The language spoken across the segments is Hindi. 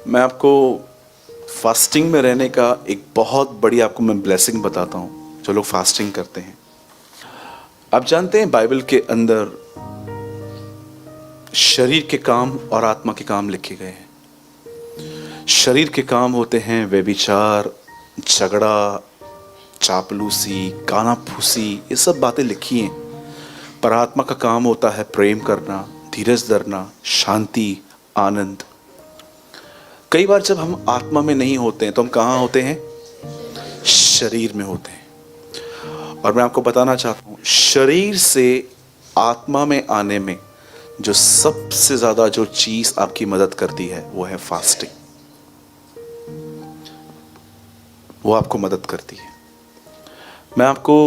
मैं आपको फास्टिंग में रहने का एक बहुत बड़ी आपको मैं ब्लेसिंग बताता हूँ जो लोग फास्टिंग करते हैं। आप जानते हैं बाइबल के अंदर शरीर के काम और आत्मा के काम लिखे गए हैं। शरीर के काम होते हैं व्यभिचार, झगड़ा, चापलूसी, कानाफूसी, ये सब बातें लिखी हैं। पर आत्मा का काम होता है प्रेम करना, धीरज धरना, शांति, आनंद। कई बार जब हम आत्मा में नहीं होते हैं तो हम कहाँ होते हैं? शरीर में होते हैं। और मैं आपको बताना चाहता हूँ, शरीर से आत्मा में आने में जो सबसे ज्यादा जो चीज आपकी मदद करती है वो है फास्टिंग। वो आपको मदद करती है। मैं आपको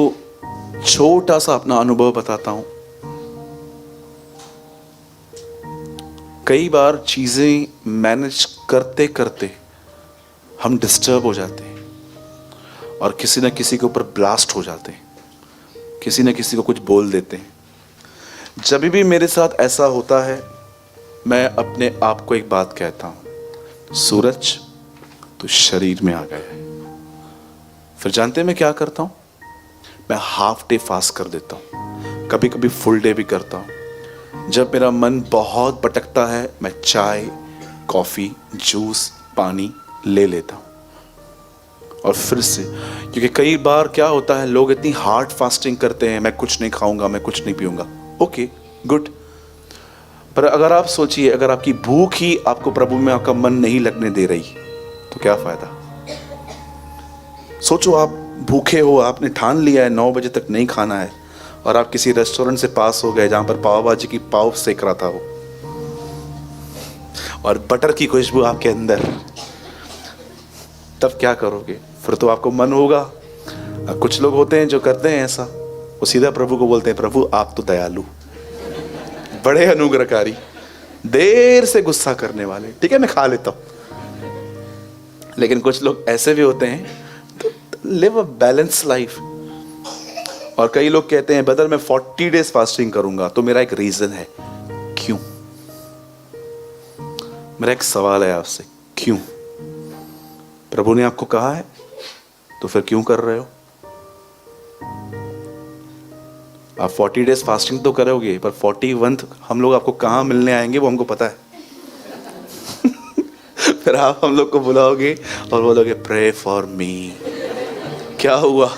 छोटा सा अपना अनुभव बताता हूं। कई बार चीजें मैनेज करते करते हम डिस्टर्ब हो जाते हैं और किसी न किसी के ऊपर ब्लास्ट हो जाते हैं, किसी न किसी को कुछ बोल देते हैं। जब भी मेरे साथ ऐसा होता है, मैं अपने आप को एक बात कहता हूं, सूरज तू शरीर में आ गया है। फिर जानते हैं मैं क्या करता हूं? मैं हाफ डे फास्ट कर देता हूं, कभी कभी फुल डे भी करता हूं। जब मेरा मन बहुत भटकता है, मैं चाय, कॉफी, जूस, पानी ले लेता हूं और फिर से, क्योंकि कई बार क्या होता है, लोग इतनी हार्ड फास्टिंग करते हैं, मैं कुछ नहीं खाऊंगा, मैं कुछ नहीं पीऊंगा। Okay, good. पर अगर आप सोचिए, अगर आपकी भूख ही आपको प्रभु में आपका मन नहीं लगने दे रही तो क्या फायदा? सोचो, आप भूखे हो, आपने ठान लिया है 9 बजे तक नहीं खाना है और आप किसी रेस्टोरेंट से पास हो गए जहां पर पाव भाजी की पाव सेक रहा था वो, और बटर की खुशबू आपके अंदर, तब क्या करोगे? फिर तो आपको मन होगा। कुछ लोग होते हैं जो करते हैं ऐसा, वो सीधा प्रभु को बोलते हैं, प्रभु आप तो दयालु, बड़े अनुग्रहकारी, देर से गुस्सा करने वाले, ठीक है मैं खा लेता हूं। लेकिन कुछ लोग ऐसे भी होते हैं, तो लिव अ बैलेंस लाइफ। और कई लोग कहते हैं ब्रदर मैं 40 डेज फास्टिंग करूंगा। तो मेरा एक रीजन है, क्यों? मेरा एक सवाल है आपसे, क्यों? प्रभु ने आपको कहा है तो फिर क्यों कर रहे हो? आप 40 डेज फास्टिंग तो करोगे, पर 41 हम लोग आपको कहां मिलने आएंगे वो हमको पता है। फिर आप हम लोग को बुलाओगे और बोलोगे प्रे फॉर मी। क्या हुआ?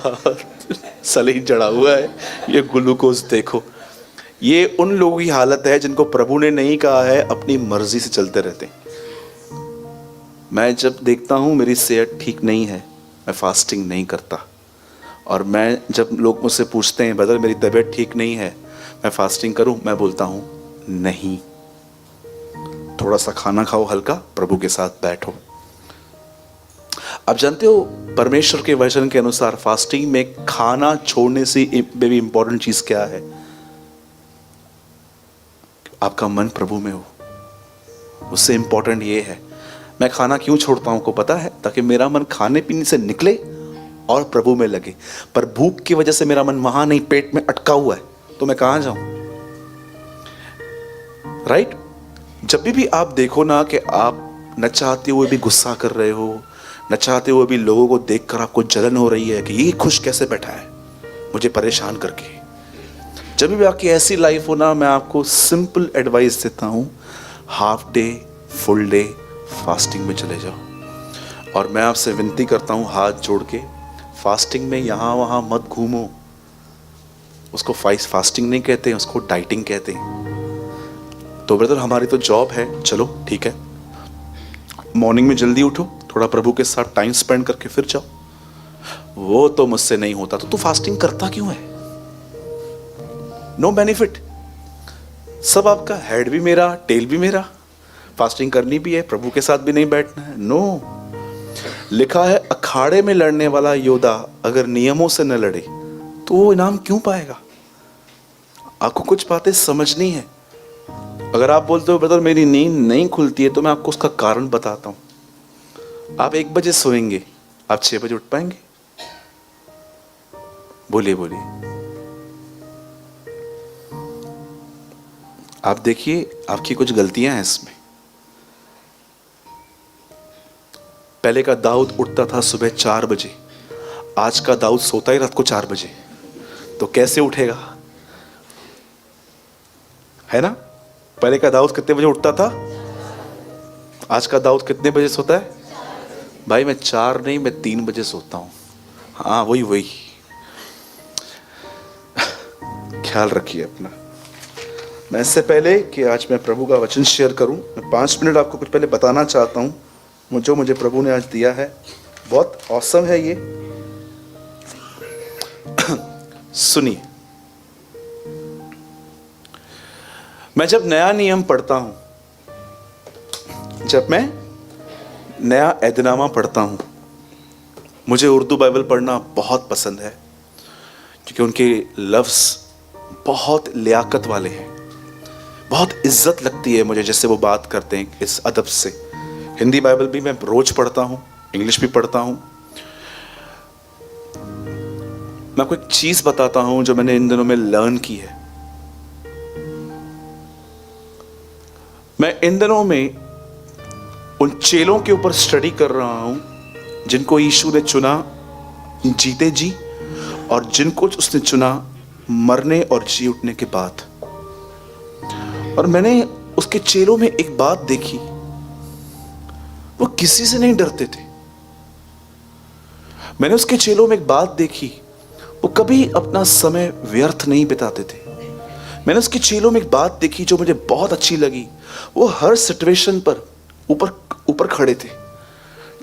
सलीन चढ़ा हुआ है, ये ग्लूकोज देखो। ये उन लोगों की हालत है जिनको प्रभु ने नहीं कहा है, अपनी मर्जी से चलते रहते हैं। मैं जब देखता हूं मेरी सेहत ठीक नहीं है, मैं फास्टिंग नहीं करता। और मैं जब लोग मुझसे पूछते हैं ब्रदर मेरी तबीयत ठीक नहीं है, मैं फास्टिंग करूं, मैं बोलता हूं नहीं, थोड़ा सा खाना खाओ हल्का, प्रभु के साथ बैठो। आप जानते हो परमेश्वर के वचन के अनुसार फास्टिंग में खाना छोड़ने से भी इंपॉर्टेंट चीज क्या है? आपका मन प्रभु में हो। उससे इंपॉर्टेंट ये है, मैं खाना क्यों छोड़ता हूं को पता है? ताकि मेरा मन खाने पीने से निकले और प्रभु में लगे। पर भूख की वजह से मेरा मन वहां नहीं, पेट में अटका हुआ है, तो मैं कहां जाऊं? राइट? जब भी आप देखो ना कि आप न चाहते हुए भी गुस्सा कर रहे हो, न चाहते हुए भी लोगों को देखकर आपको जलन हो रही है कि ये खुश कैसे बैठा है मुझे परेशान करके, जब भी आपकी ऐसी लाइफ हो ना, मैं आपको सिंपल एडवाइस देता हूं, half day full day fasting में चले जाओ। और मैं आपसे विनती करता हूं हाथ जोड़ के, फास्टिंग में यहां वहां मत घूमो। उसको फास्टिंग नहीं कहते, उसको डाइटिंग कहते हैं। तो ब्रदर हमारी तो जॉब है, चलो ठीक है, मॉर्निंग में जल्दी उठो, थोड़ा प्रभु के साथ टाइम स्पेंड करके फिर जाओ। वो तो मुझसे नहीं होता, तो तू फास्टिंग करता क्यों है? No benefit. सब आपका, हेड भी मेरा, टेल भी मेरा, फास्टिंग करनी भी है, प्रभु के साथ भी नहीं बैठना है। नो, लिखा है अखाड़े में लड़ने वाला योद्धा अगर नियमों से न लड़े तो वो इनाम क्यों पाएगा? आपको कुछ बातें समझनी है। अगर आप बोलते हो ब्रदर मेरी नींद नहीं खुलती है, तो मैं आपको उसका कारण बताता हूं। आप 1 बजे सोएंगे, आप 6 बजे उठ पाएंगे? बोलिए बोलिए। आप देखिए आपकी कुछ गलतियां हैं इसमें। पहले का दाऊद उठता था सुबह 4 बजे, आज का दाऊद सोता ही रात को 4 बजे, तो कैसे उठेगा? है ना? पहले का दाऊद कितने बजे उठता था, आज का दाऊद कितने बजे सोता है? भाई मैं 4 नहीं, मैं 3 बजे सोता हूं। हाँ वही ख्याल रखिए अपना। मैं इससे पहले कि आज मैं प्रभु का वचन शेयर करूं, मैं 5 मिनट आपको कुछ पहले बताना चाहता हूं जो मुझे प्रभु ने आज दिया है। बहुत ऑसम है ये। सुनिए, मैं जब नया नियम पढ़ता हूं, जब मैं नया ऐदनामा पढ़ता हूं, मुझे उर्दू बाइबल पढ़ना बहुत पसंद है क्योंकि उनके लफ्ज बहुत लियाकत वाले हैं, बहुत इज्जत लगती है मुझे जैसे वो बात करते हैं इस अदब से। हिंदी बाइबल भी मैं रोज पढ़ता हूं, इंग्लिश भी पढ़ता हूं। मैं आपको एक चीज बताता हूं जो मैंने इन दिनों में लर्न की है। मैं इन दिनों में उन चेलों के ऊपर स्टडी कर रहा हूं जिनको यीशु ने चुना जीते जी, और जिनको उसने चुना मरने और जी उठने के बाद। और मैंने उसके चेलों में एक बात देखी, वो किसी से नहीं डरते थे। मैंने उसके चेलों में एक बात देखी, वो कभी अपना समय व्यर्थ नहीं बिताते थे। मैंने उसके चेलों में एक बात देखी जो मुझे बहुत अच्छी लगी, वो हर सिचुएशन पर ऊपर खड़े थे।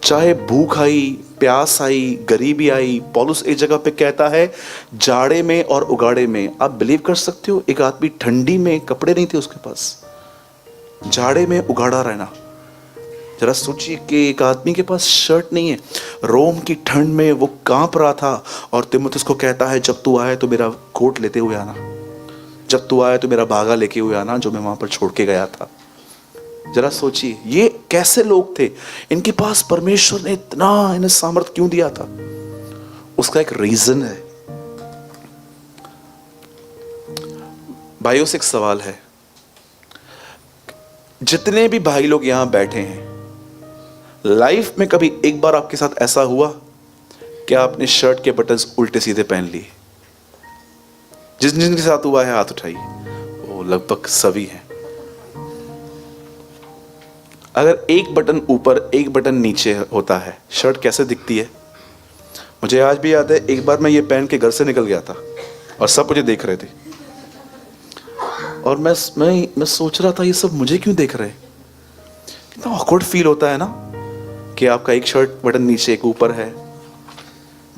चाहे भूख आई, प्यास आई, गरीबी आई। पौलुस एक जगह पे कहता है जाड़े में और उगाड़े में। आप बिलीव कर सकते हो, एक आदमी ठंडी में कपड़े नहीं थे उसके पास, जाड़े में उगाड़ा रहना। जरा सोचिए कि एक आदमी के पास शर्ट नहीं है, रोम की ठंड में वो कांप रहा था, और तीमुथियुस को कहता है जब तू आए तो मेरा कोट लेते हुए आना, जब तू आए तो मेरा बागा लेके हुए आना जो मैं वहां पर छोड़ के गया था। जरा सोचिए ये कैसे लोग थे, इनके पास परमेश्वर ने इतना इन्हें सामर्थ्य क्यों दिया था? उसका एक रीजन है। भाइयों से एक सवाल है, जितने भी भाई लोग यहां बैठे हैं, लाइफ में कभी एक बार आपके साथ ऐसा हुआ कि आपने शर्ट के बटन्स उल्टे सीधे पहन लिए? जिनके साथ हुआ है हाथ उठाइए। वो लगभग सभी हैं। अगर एक बटन ऊपर एक बटन नीचे होता है, शर्ट कैसे दिखती है? मुझे आज भी याद है, एक बार मैं ये पहन के घर से निकल गया था और सब मुझे देख रहे थे, और मैं सोच रहा था ये सब मुझे क्यों देख रहे हैं। कितना ऑकवर्ड फील होता है ना कि आपका एक शर्ट बटन नीचे एक ऊपर है।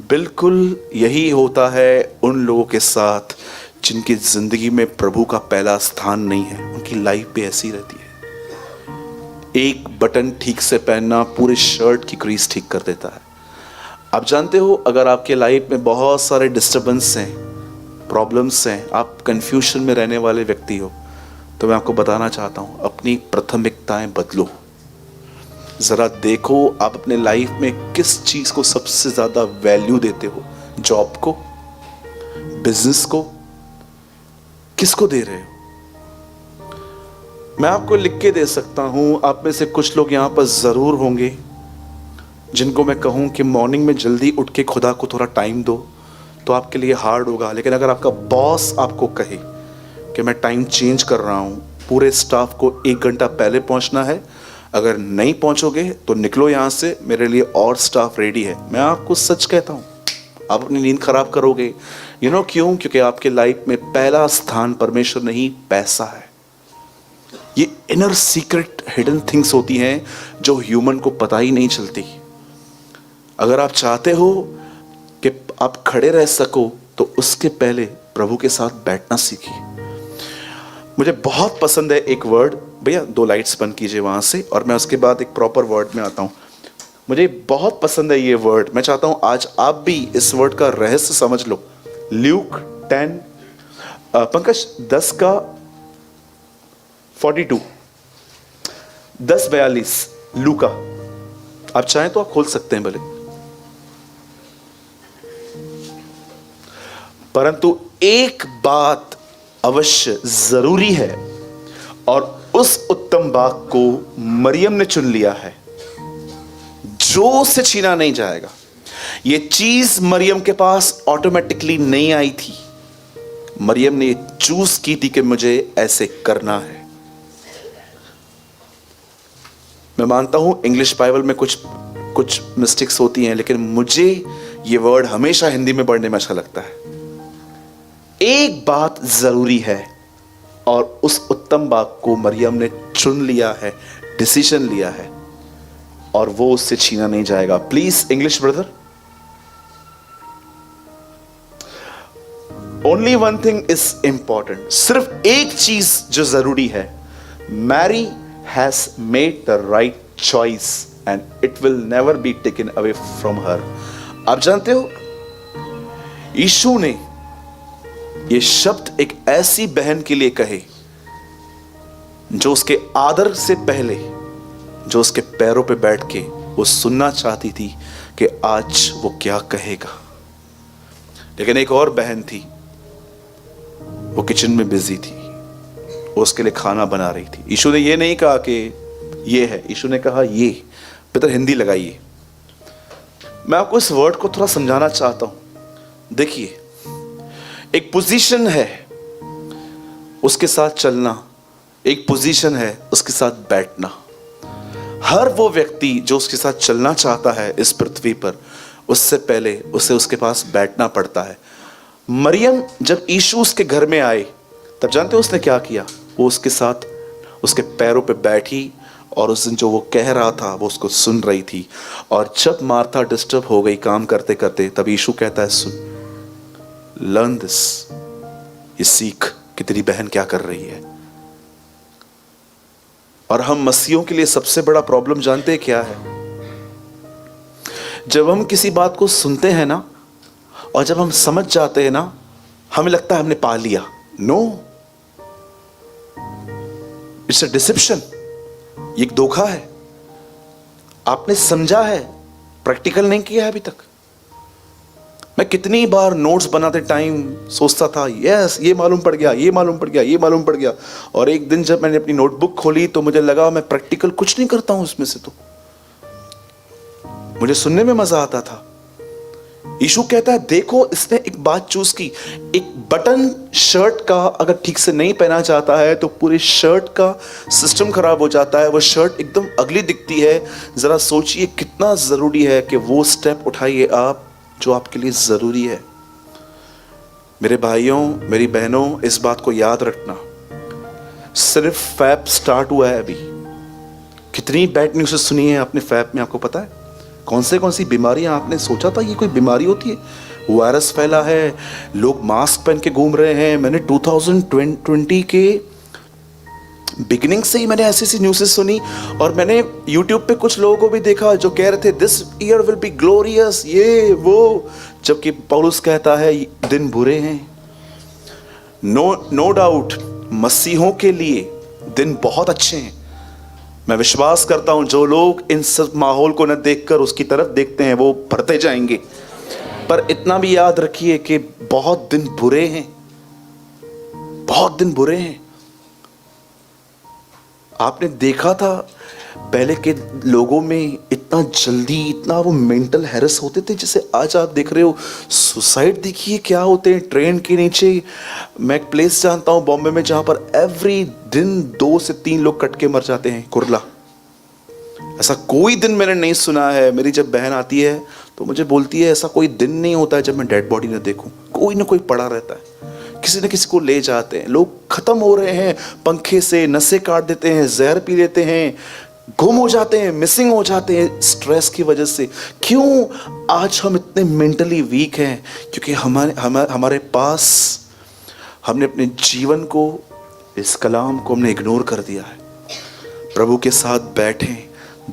बिल्कुल यही होता है उन लोगों के साथ जिनकी जिंदगी में प्रभु का पहला स्थान नहीं है। उनकी लाइफ भी ऐसी रहती है। एक बटन ठीक से पहनना पूरे शर्ट की क्रीज ठीक कर देता है। आप जानते हो, अगर आपके लाइफ में बहुत सारे डिस्टर्बेंस हैं, प्रॉब्लम्स हैं, आप कंफ्यूजन में रहने वाले व्यक्ति हो, तो मैं आपको बताना चाहता हूं, अपनी प्राथमिकताएं बदलो। जरा देखो आप अपने लाइफ में किस चीज को सबसे ज्यादा वैल्यू देते हो? जॉब को, बिजनेस को, किसको दे रहे हो? मैं आपको लिख के दे सकता हूं, आप में से कुछ लोग यहां पर जरूर होंगे जिनको मैं कहूं कि मॉर्निंग में जल्दी उठ के खुदा को थोड़ा टाइम दो, तो आपके लिए हार्ड होगा। लेकिन अगर आपका बॉस आपको कहे कि मैं टाइम चेंज कर रहा हूं, पूरे स्टाफ को 1 घंटा पहले पहुंचना है, अगर नहीं पहुंचोगे तो निकलो यहां से, मेरे लिए और स्टाफ रेडी है, मैं आपको सच कहता हूं आप अपनी नींद खराब करोगे। क्यों? क्योंकि आपके लाइफ में पहला स्थान परमेश्वर नहीं, पैसा है। ये इनर सीक्रेट हिडन थिंग्स होती हैं जो ह्यूमन को पता ही नहीं चलती। अगर आप चाहते हो कि आप खड़े रह सको, तो उसके पहले प्रभु के साथ बैठना सीखिए। मुझे बहुत पसंद है एक वर्ड, भैया 2 लाइट्स बंद कीजिए वहां से, और मैं उसके बाद एक प्रॉपर वर्ड में आता हूं। मुझे बहुत पसंद है ये वर्ड, मैं चाहता हूं आज आप भी इस वर्ड का रहस्य समझ लो। ल्यूक 10 पंकज 10 का 42 10:42 लूका, आप चाहें तो आप खोल सकते हैं भले। परंतु एक बात अवश्य जरूरी है, और उस उत्तम बाग को मरियम ने चुन लिया है जो उससे छीना नहीं जाएगा। ये चीज मरियम के पास ऑटोमेटिकली नहीं आई थी। मरियम ने चूज की थी कि मुझे ऐसे करना है। मैं मानता हूं इंग्लिश बाइबल में कुछ मिस्टेक्स होती हैं, लेकिन मुझे ये वर्ड हमेशा हिंदी में पढ़ने में अच्छा लगता है। एक बात जरूरी है, और उस उत्तम बात को मरियम ने चुन लिया है, डिसीजन लिया है, और वो उससे छीना नहीं जाएगा। Please English brother. Only one thing is important. सिर्फ एक चीज जो जरूरी है, Mary has made the right choice and it will never be taken away from her. आप जानते हो, यीशु ने ये शब्द एक ऐसी बहन के लिए कहे जो उसके आदर से पहले, जो उसके पैरों पे बैठ के वो सुनना चाहती थी कि आज वो क्या कहेगा। लेकिन एक और बहन थी, वो किचन में बिजी थी, वो उसके लिए खाना बना रही थी। यीशु ने ये नहीं कहा कि ये है, यीशु ने कहा ये। बेहतर हिंदी लगाइए। मैं आपको इस वर्ड को थोड़ा समझाना चाहता हूं। देखिए, एक पोजीशन है उसके साथ चलना, एक पोजीशन है उसके साथ बैठना। हर वो व्यक्ति जो उसके साथ चलना चाहता है इस पृथ्वी पर, उससे पहले उसे उसके पास बैठना पड़ता है। मरियम जब यीशु उसके घर में आए, तब जानते हो उसने क्या किया? वो उसके साथ उसके पैरों पे बैठी, और उस दिन जो वो कह रहा था वो उसको सुन रही थी। और जब मार्था डिस्टर्ब हो गई काम करते करते, तब यीशु कहता है, सुन, लर्न दिस, ये सीख कि तेरी बहन क्या कर रही है। और हम मसीहों के लिए सबसे बड़ा प्रॉब्लम जानते हैं क्या है? जब हम किसी बात को सुनते हैं ना, और जब हम समझ जाते हैं ना, हमें लगता है हमने पा लिया। No, it's a deception. ये एक धोखा है। आपने समझा है, प्रैक्टिकल नहीं किया है अभी तक। मैं कितनी बार नोट्स बनाते टाइम सोचता था, यस ये मालूम पड़ गया, ये मालूम पड़ गया, ये मालूम पड़ गया। और एक दिन जब मैंने अपनी नोटबुक खोली तो मुझे लगा मैं प्रैक्टिकल कुछ नहीं करता हूं उसमें से। तो मुझे सुनने में मजा आता था। यीशु कहता है, देखो इसने एक बात चूज की। एक बटन शर्ट का अगर ठीक से नहीं पहना जाता है तो पूरे शर्ट का सिस्टम खराब हो जाता है, वो शर्ट एकदम अगली दिखती है। जरा सोचिए कितना जरूरी है कि वो स्टेप उठाइए आप जो आपके लिए जरूरी है। मेरे भाइयों, मेरी बहनों, इस बात को याद रखना। सिर्फ फैब स्टार्ट हुआ है अभी। कितनी बैड न्यूज़ सुनी है आपने फैब में, आपको पता है? कौन सी बीमारियां आपने सोचा था ये कोई बीमारी होती है? वायरस फैला है, लोग मास्क पहन के घूम रहे हैं। मैंने 2020 के बिगिनिंग से ही मैंने ऐसी न्यूज़ेस सुनी, और मैंने यूट्यूब पे कुछ लोगों को भी देखा जो कह रहे थे this year will be glorious, ये वो, जबकि पौलुस कहता है दिन बुरे हैं। नो डाउट मसीहों के लिए दिन बहुत अच्छे हैं। मैं विश्वास करता हूं जो लोग इन सब माहौल को न देखकर उसकी तरफ देखते हैं वो बढ़ते जाएंगे। पर इतना भी याद रखिए कि बहुत दिन बुरे हैं, बहुत दिन बुरे हैं। आपने देखा था पहले के लोगों में इतना जल्दी, इतना वो मेंटल हैरेस होते थे, जैसे आज आप देख रहे हो सुसाइड। देखिए क्या होते हैं ट्रेन के नीचे। मैं एक प्लेस जानता हूं बॉम्बे में जहां पर एवरी दिन 2 से 3 लोग कट के मर जाते हैं, कुर्ला। ऐसा कोई दिन मैंने नहीं सुना है। मेरी जब बहन आती है तो मुझे बोलती है ऐसा कोई दिन नहीं होता है जब मैं डेड बॉडी ना देखूं। कोई ना कोई पड़ा रहता है, किसी न किसी को ले जाते हैं। लोग खत्म हो रहे हैं पंखे से, नसें काट देते हैं, जहर पी लेते हैं, गुम हो जाते हैं, मिसिंग हो जाते हैं स्ट्रेस की वजह से। क्यों आज हम इतने मेंटली वीक हैं? क्योंकि हमारे पास हमने अपने जीवन को, इस कलाम को हमने इग्नोर कर दिया है। प्रभु के साथ बैठें,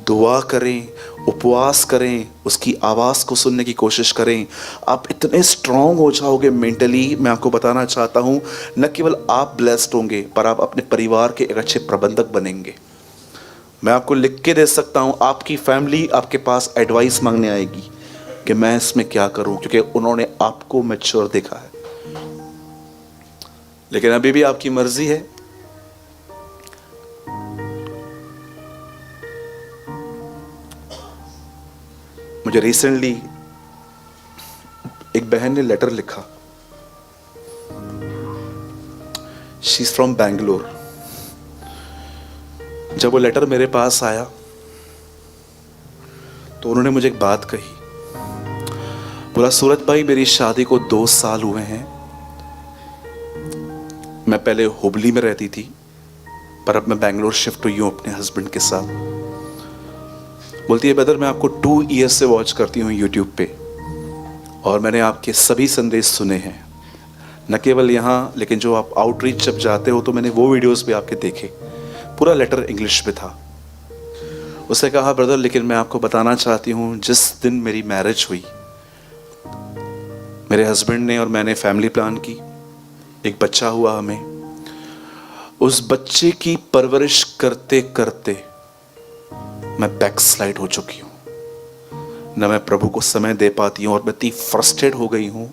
दुआ करें, उपवास करें, उसकी आवाज़ को सुनने की कोशिश करें। आप इतने स्ट्रांग हो जाओगे मेंटली। मैं आपको बताना चाहता हूं, न केवल आप ब्लेस्ड होंगे पर आप अपने परिवार के एक अच्छे प्रबंधक बनेंगे। मैं आपको लिख के दे सकता हूं, आपकी फैमिली आपके पास एडवाइस मांगने आएगी कि मैं इसमें क्या करूं, क्योंकि उन्होंने आपको मैच्योर देखा है। लेकिन अभी भी आपकी मर्जी है। मुझे रिसेंटली एक बहन ने लेटर लिखा, शी इज फ्रॉम बैंगलोर। जब वो लेटर मेरे पास आया तो उन्होंने मुझे एक बात कही, बोला सूरत भाई मेरी शादी को 2 साल हुए हैं, मैं पहले हुबली में रहती थी पर अब मैं बैंगलोर शिफ्ट हुई हूं अपने हस्बैंड के साथ। बोलती है ब्रदर मैं आपको 2 ईयर्स से वॉच करती हूँ यूट्यूब पे और मैंने आपके सभी संदेश सुने हैं, न केवल यहाँ लेकिन जो आप आउटरीच जब जाते हो तो मैंने वो वीडियोस भी आपके देखे। पूरा लेटर इंग्लिश में था। उसने कहा ब्रदर लेकिन मैं आपको बताना चाहती हूँ, जिस दिन मेरी मैरिज हुई मेरे हस्बैंड ने और मैंने फैमिली प्लान की, एक बच्चा हुआ हमें। उस बच्चे की परवरिश करते करते मैं बैकस्लाइड हो चुकी हूँ, न मैं प्रभु को समय दे पाती हूँ और मैं इतनी फ्रस्ट्रेट हो गई हूँ।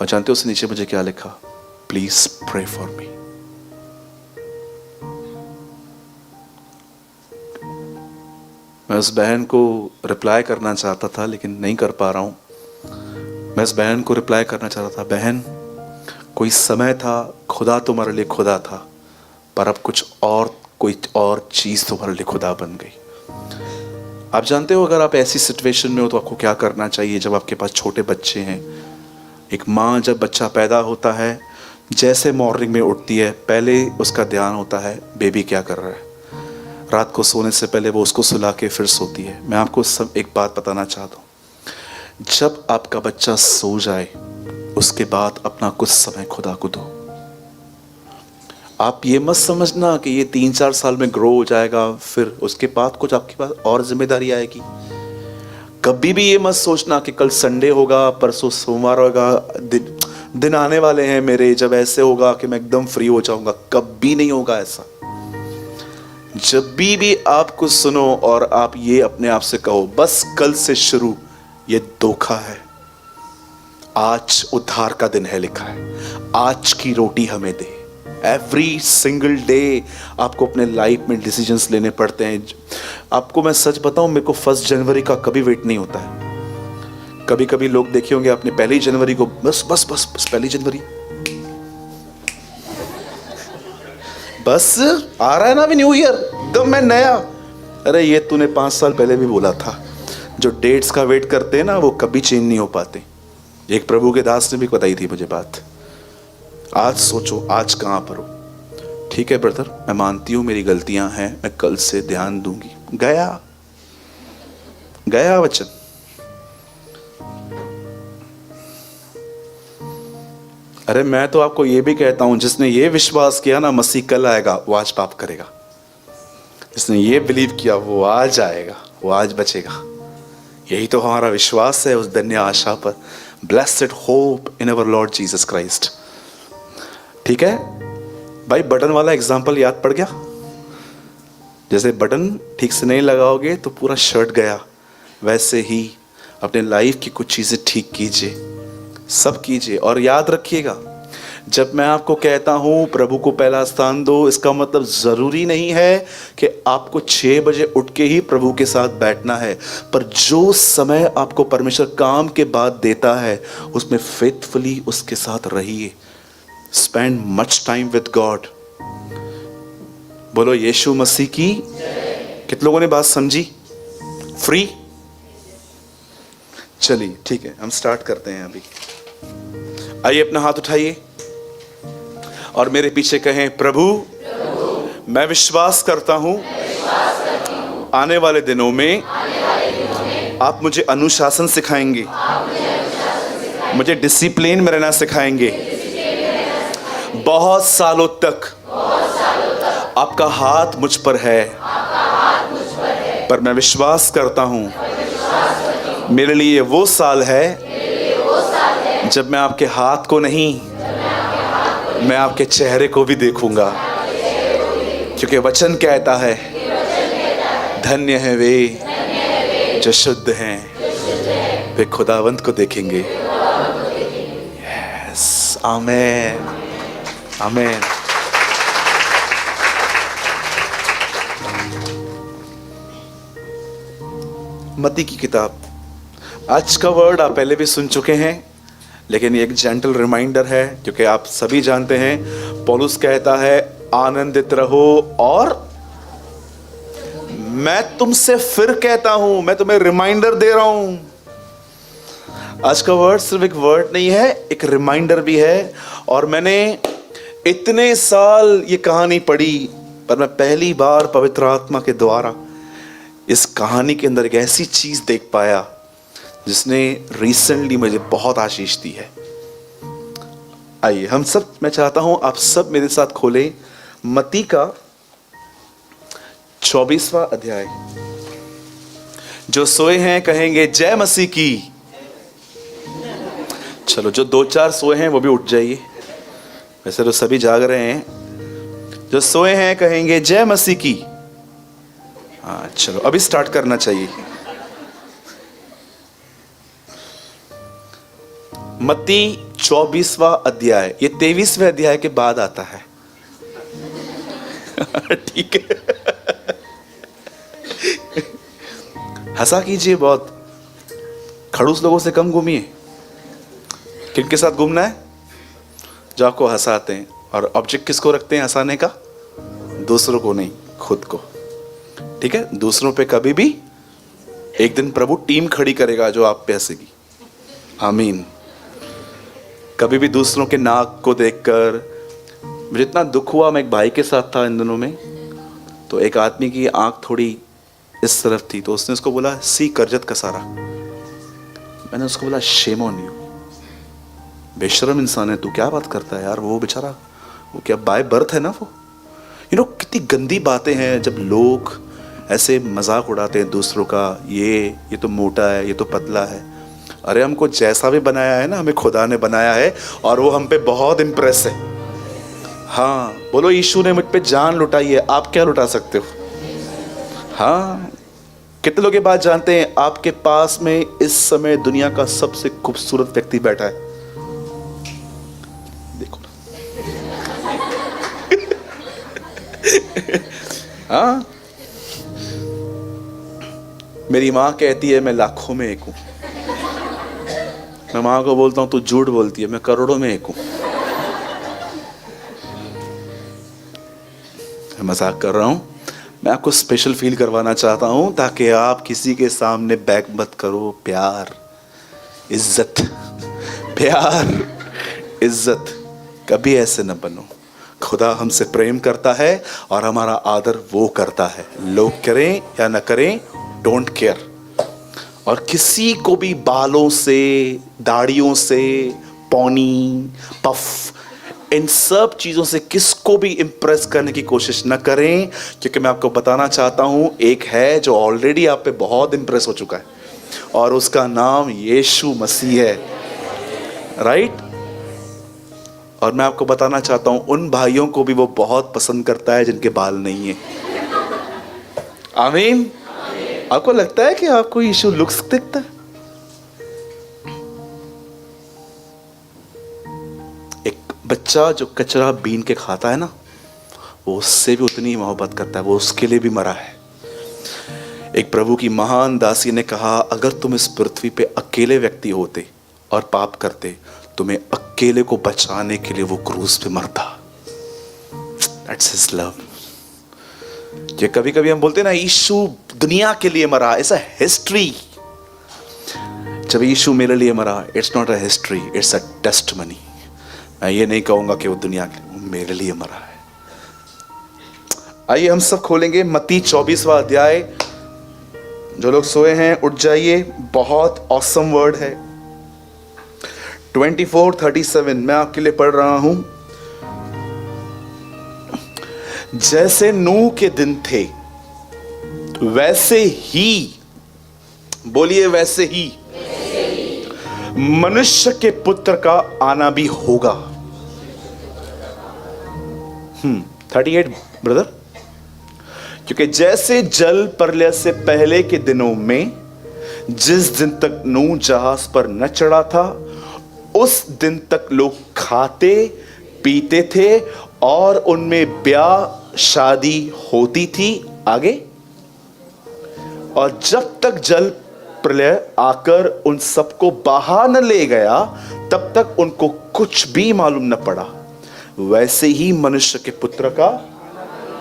और जानते हो उसने नीचे मुझे क्या लिखा, प्लीज प्रे फॉर मी। मैं उस बहन को रिप्लाई करना चाहता था लेकिन नहीं कर पा रहा हूं। मैं उस बहन को रिप्लाई करना चाहता था, बहन कोई समय था, खुदा तुम्हारे लिए खुदा था, पर अब कोई और चीज तुम्हारे लिए खुदा बन गई। आप जानते हो अगर आप ऐसी सिचुएशन में हो तो आपको क्या करना चाहिए। जब आपके पास छोटे बच्चे हैं, एक माँ जब बच्चा पैदा होता है, जैसे मॉर्निंग में उठती है पहले उसका ध्यान होता है बेबी क्या कर रहा है। रात को सोने से पहले वो उसको सुला के फिर सोती है। मैं आपको सब एक बात बताना चाहता हूँ, जब आपका बच्चा सो जाए उसके बाद अपना कुछ समय खुदा को दो। आप ये मत समझना कि ये 3-4 साल में ग्रो हो जाएगा फिर उसके बाद कुछ आपके पास और जिम्मेदारी आएगी। कभी भी ये मत सोचना कि कल संडे होगा, परसों सोमवार होगा, दिन आने वाले हैं मेरे जब ऐसे होगा कि मैं एकदम फ्री हो जाऊंगा। कभी नहीं होगा ऐसा। जब भी आप कुछ सुनो और आप ये अपने आप से कहो बस कल से शुरू, ये धोखा है। आज उद्धार का दिन है लिखा है, आज की रोटी हमें दे। एवरी सिंगल डे आपको अपने लाइफ में डिसीजंस लेने पड़ते हैं। आपको मैं सच बताऊं, मेरे को 1 जनवरी का कभी वेट नहीं होता है। कभी कभी लोग देखे होंगे आपने 1 जनवरी को बस 1 जनवरी बस आ रहा है ना, अभी न्यू ईयर एकदम मैं नया। अरे ये तूने 5 साल पहले भी बोला था। जो डेट्स का वेट करते हैं ना वो कभी चेंज नहीं हो पाते। एक प्रभु के दास ने भी बताई थी मुझे बात। आज सोचो आज कहां पर हो। ठीक है ब्रदर, मैं मानती हूं मेरी गलतियां हैं, मैं कल से ध्यान दूंगी। गया वचन। अरे मैं तो आपको ये भी कहता हूं, जिसने ये विश्वास किया ना मसीह कल आएगा वो आज पाप करेगा। जिसने ये बिलीव किया वो आज आएगा, वो आज बचेगा। यही तो हमारा विश्वास है उस धन्य आशा पर। ब्लेस्ड होप इन अवर लॉर्ड जीसस क्राइस्ट। ठीक है भाई, बटन वाला एग्जाम्पल याद पड़ गया। जैसे बटन ठीक से नहीं लगाओगे तो पूरा शर्ट गया, वैसे ही अपने लाइफ की कुछ चीजें ठीक कीजिए, सब कीजिए। और याद रखिएगा, जब मैं आपको कहता हूं प्रभु को पहला स्थान दो, इसका मतलब जरूरी नहीं है कि आपको 6 बजे उठ के ही प्रभु के साथ बैठना है, पर जो समय आपको परमेश्वर काम के बाद देता है उसमें फेथफुली उसके साथ रहिए। Spend much time with God. बोलो यीशु मसीह की। कितने लोगों ने बात समझी? फ्री। चलिए ठीक है, हम स्टार्ट करते हैं अभी। आइए अपना हाथ उठाइए और मेरे पीछे कहें, प्रभु मैं विश्वास करता हूं आने वाले दिनों में आप मुझे अनुशासन सिखाएंगे, मुझे डिसिप्लिन में रहना सिखाएंगे। बहुत सालों तक आपका हाथ मुझ पर है, पर मैं विश्वास करता हूं मेरे लिए वो साल है जब मैं आपके हाथ को नहीं, मैं आपके चेहरे को भी देखूंगा। क्योंकि वचन कहता है धन्य है वे जो शुद्ध हैं, वे खुदावंत को देखेंगे। यस, आमेन, आमेन। मत्ती की किताब। आज का वर्ड आप पहले भी सुन चुके हैं, लेकिन ये एक जेंटल रिमाइंडर है, क्योंकि आप सभी जानते हैं पौलुस कहता है आनंदित रहो, और मैं तुमसे फिर कहता हूं, मैं तुम्हें रिमाइंडर दे रहा हूं। आज का वर्ड सिर्फ एक वर्ड नहीं है, एक रिमाइंडर भी है। और मैंने इतने साल ये कहानी पढ़ी, पर मैं पहली बार पवित्र आत्मा के द्वारा इस कहानी के अंदर एक ऐसी चीज देख पाया जिसने रिसेंटली मुझे बहुत आशीष दी है। आइए हम सब, मैं चाहता हूं आप सब मेरे साथ खोलें मत्ती का 24वां अध्याय। जो सोए हैं कहेंगे जय मसीह की। चलो, जो 2-4 सोए हैं वो भी उठ जाइए, वैसे तो सभी जाग रहे हैं। जो सोए हैं कहेंगे जय मसीह की। हाँ चलो, अभी स्टार्ट करना चाहिए। मत्ती 24वां अध्याय, ये 23वें अध्याय के बाद आता है। ठीक है, हंसा कीजिए, बहुत खड़ूस लोगों से कम घूमिए। किनके साथ घूमना है? जो आपको हंसाते हैं। और ऑब्जेक्ट किसको रखते हैं हंसाने का? दूसरों को नहीं, खुद को। ठीक है, दूसरों पे कभी भी, एक दिन प्रभु टीम खड़ी करेगा जो आप पे हंसेगी। आमीन। कभी भी दूसरों के नाक को देखकर, मुझे इतना दुख हुआ, मैं एक भाई के साथ था इन दिनों में, तो एक आदमी की आंख थोड़ी इस तरफ थी, तो उसने उसको बोला सी करजत का सारा। मैंने उसको बोला शेम ऑन यू, बेशरम इंसान है तू, क्या बात करता है यार। वो बेचारा, वो क्या बाय बर्थ है ना वो। कितनी गंदी बातें हैं जब लोग ऐसे मजाक उड़ाते हैं दूसरों का, ये तो मोटा है, ये तो पतला है। अरे हमको जैसा भी बनाया है ना, हमें खुदा ने बनाया है, और वो हम पे बहुत इंप्रेस है। हाँ बोलो, यीशु ने मुझ पे जान लुटाई है, आप क्या लुटा सकते हो? हाँ, कितने लोग ये बात जानते हैं आपके पास में इस समय दुनिया का सबसे खूबसूरत व्यक्ति बैठा है? देखो हाँ, मेरी माँ कहती है मैं लाखों में एक हूं। मैं माँ को बोलता हूं तू झूठ बोलती है, मैं करोड़ों में एक हूं। मैं मजाक कर रहा हूं, मैं आपको स्पेशल फील करवाना चाहता हूं ताकि आप किसी के सामने बैक मत करो। प्यार, इज्जत, प्यार, इज्जत, कभी ऐसे न बनो। खुदा हमसे प्रेम करता है और हमारा आदर वो करता है, लोग करें या न करें, डोंट केयर। और किसी को भी बालों से, दाढ़ियों से, पौनी, पफ, इन सब चीजों से किसको भी इंप्रेस करने की कोशिश न करें, क्योंकि मैं आपको बताना चाहता हूं एक है जो ऑलरेडी आप पे बहुत इंप्रेस हो चुका है, और उसका नाम यीशु मसीह है। राइट? और मैं आपको बताना चाहता हूं उन भाइयों को भी वो बहुत पसंद करता है जिनके बाल नहीं है। आमीन। आपको लगता है कि आपको यीशु लुक्स दिखता है? एक बच्चा जो कचरा बीन के खाता है ना, वो उससे भी उतनी ही मोहब्बत करता है, वो उसके लिए भी मरा है। एक प्रभु की महान दासी ने कहा, अगर तुम इस पृथ्वी पे अकेले व्यक्ति होते और पाप करते, तुम्हें अकेले को बचाने के लिए वो क्रूस पे मरता। That's his love। ये कभी कभी हम बोलते हैं ना यीशु दुनिया के लिए मरा, ऐसा हिस्ट्री। जब यीशु मेरे लिए मरा, it's not a history, it's a testimony. मैं ये नहीं कहूंगा कि वो दुनिया के लिए, वो मेरे लिए मरा है। आइए हम सब खोलेंगे मत्ती 24वां अध्याय। जो लोग सोए हैं उठ जाइए, बहुत ऑसम वर्ड है। 24:37 मैं आपके लिए पढ़ रहा हूं। जैसे नूह के दिन थे वैसे ही, बोलिए वैसे ही, मनुष्य के पुत्र का आना भी होगा। 38 ब्रदर। क्योंकि जैसे जल प्रलय से पहले के दिनों में जिस दिन तक नूह जहाज पर न चढ़ा था, उस दिन तक लोग खाते पीते थे और उनमें ब्याह शादी होती थी। आगे, और जब तक जल प्रलय आकर उन सबको बहा न ले गया, तब तक उनको कुछ भी मालूम न पड़ा। वैसे ही मनुष्य के पुत्र का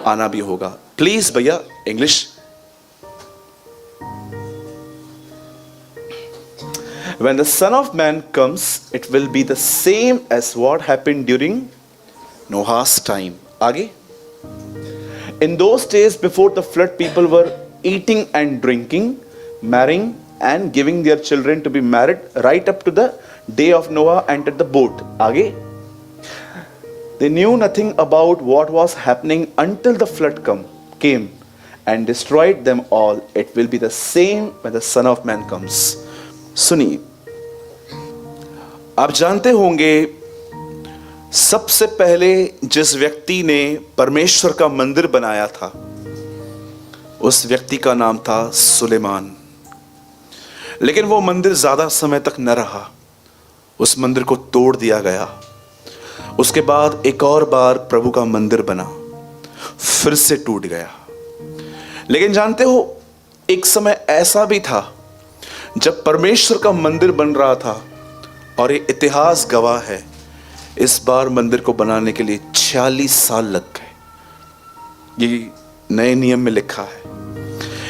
आना भी होगा। प्लीज भैया English. When the Son of Man comes, it will be the same as what happened during Noah's time. आगे, in those days before the flood, people were eating and drinking, marrying and giving their children to be married right up to the day of Noah entered the boat. आगे, they knew nothing about what was happening until the flood came and destroyed them all. It will be the same when the Son of Man comes. सुनिए, आप जानते होंगे सबसे पहले जिस व्यक्ति ने परमेश्वर का मंदिर बनाया था, उस व्यक्ति का नाम था सुलेमान। लेकिन वो मंदिर ज्यादा समय तक न रहा, उस मंदिर को तोड़ दिया गया। उसके बाद एक और बार प्रभु का मंदिर बना, फिर से टूट गया। लेकिन जानते हो, एक समय ऐसा भी था जब परमेश्वर का मंदिर बन रहा था, और ये इतिहास गवाह है, इस बार मंदिर को बनाने के लिए 46 साल लग गए। ये नए नियम में लिखा है।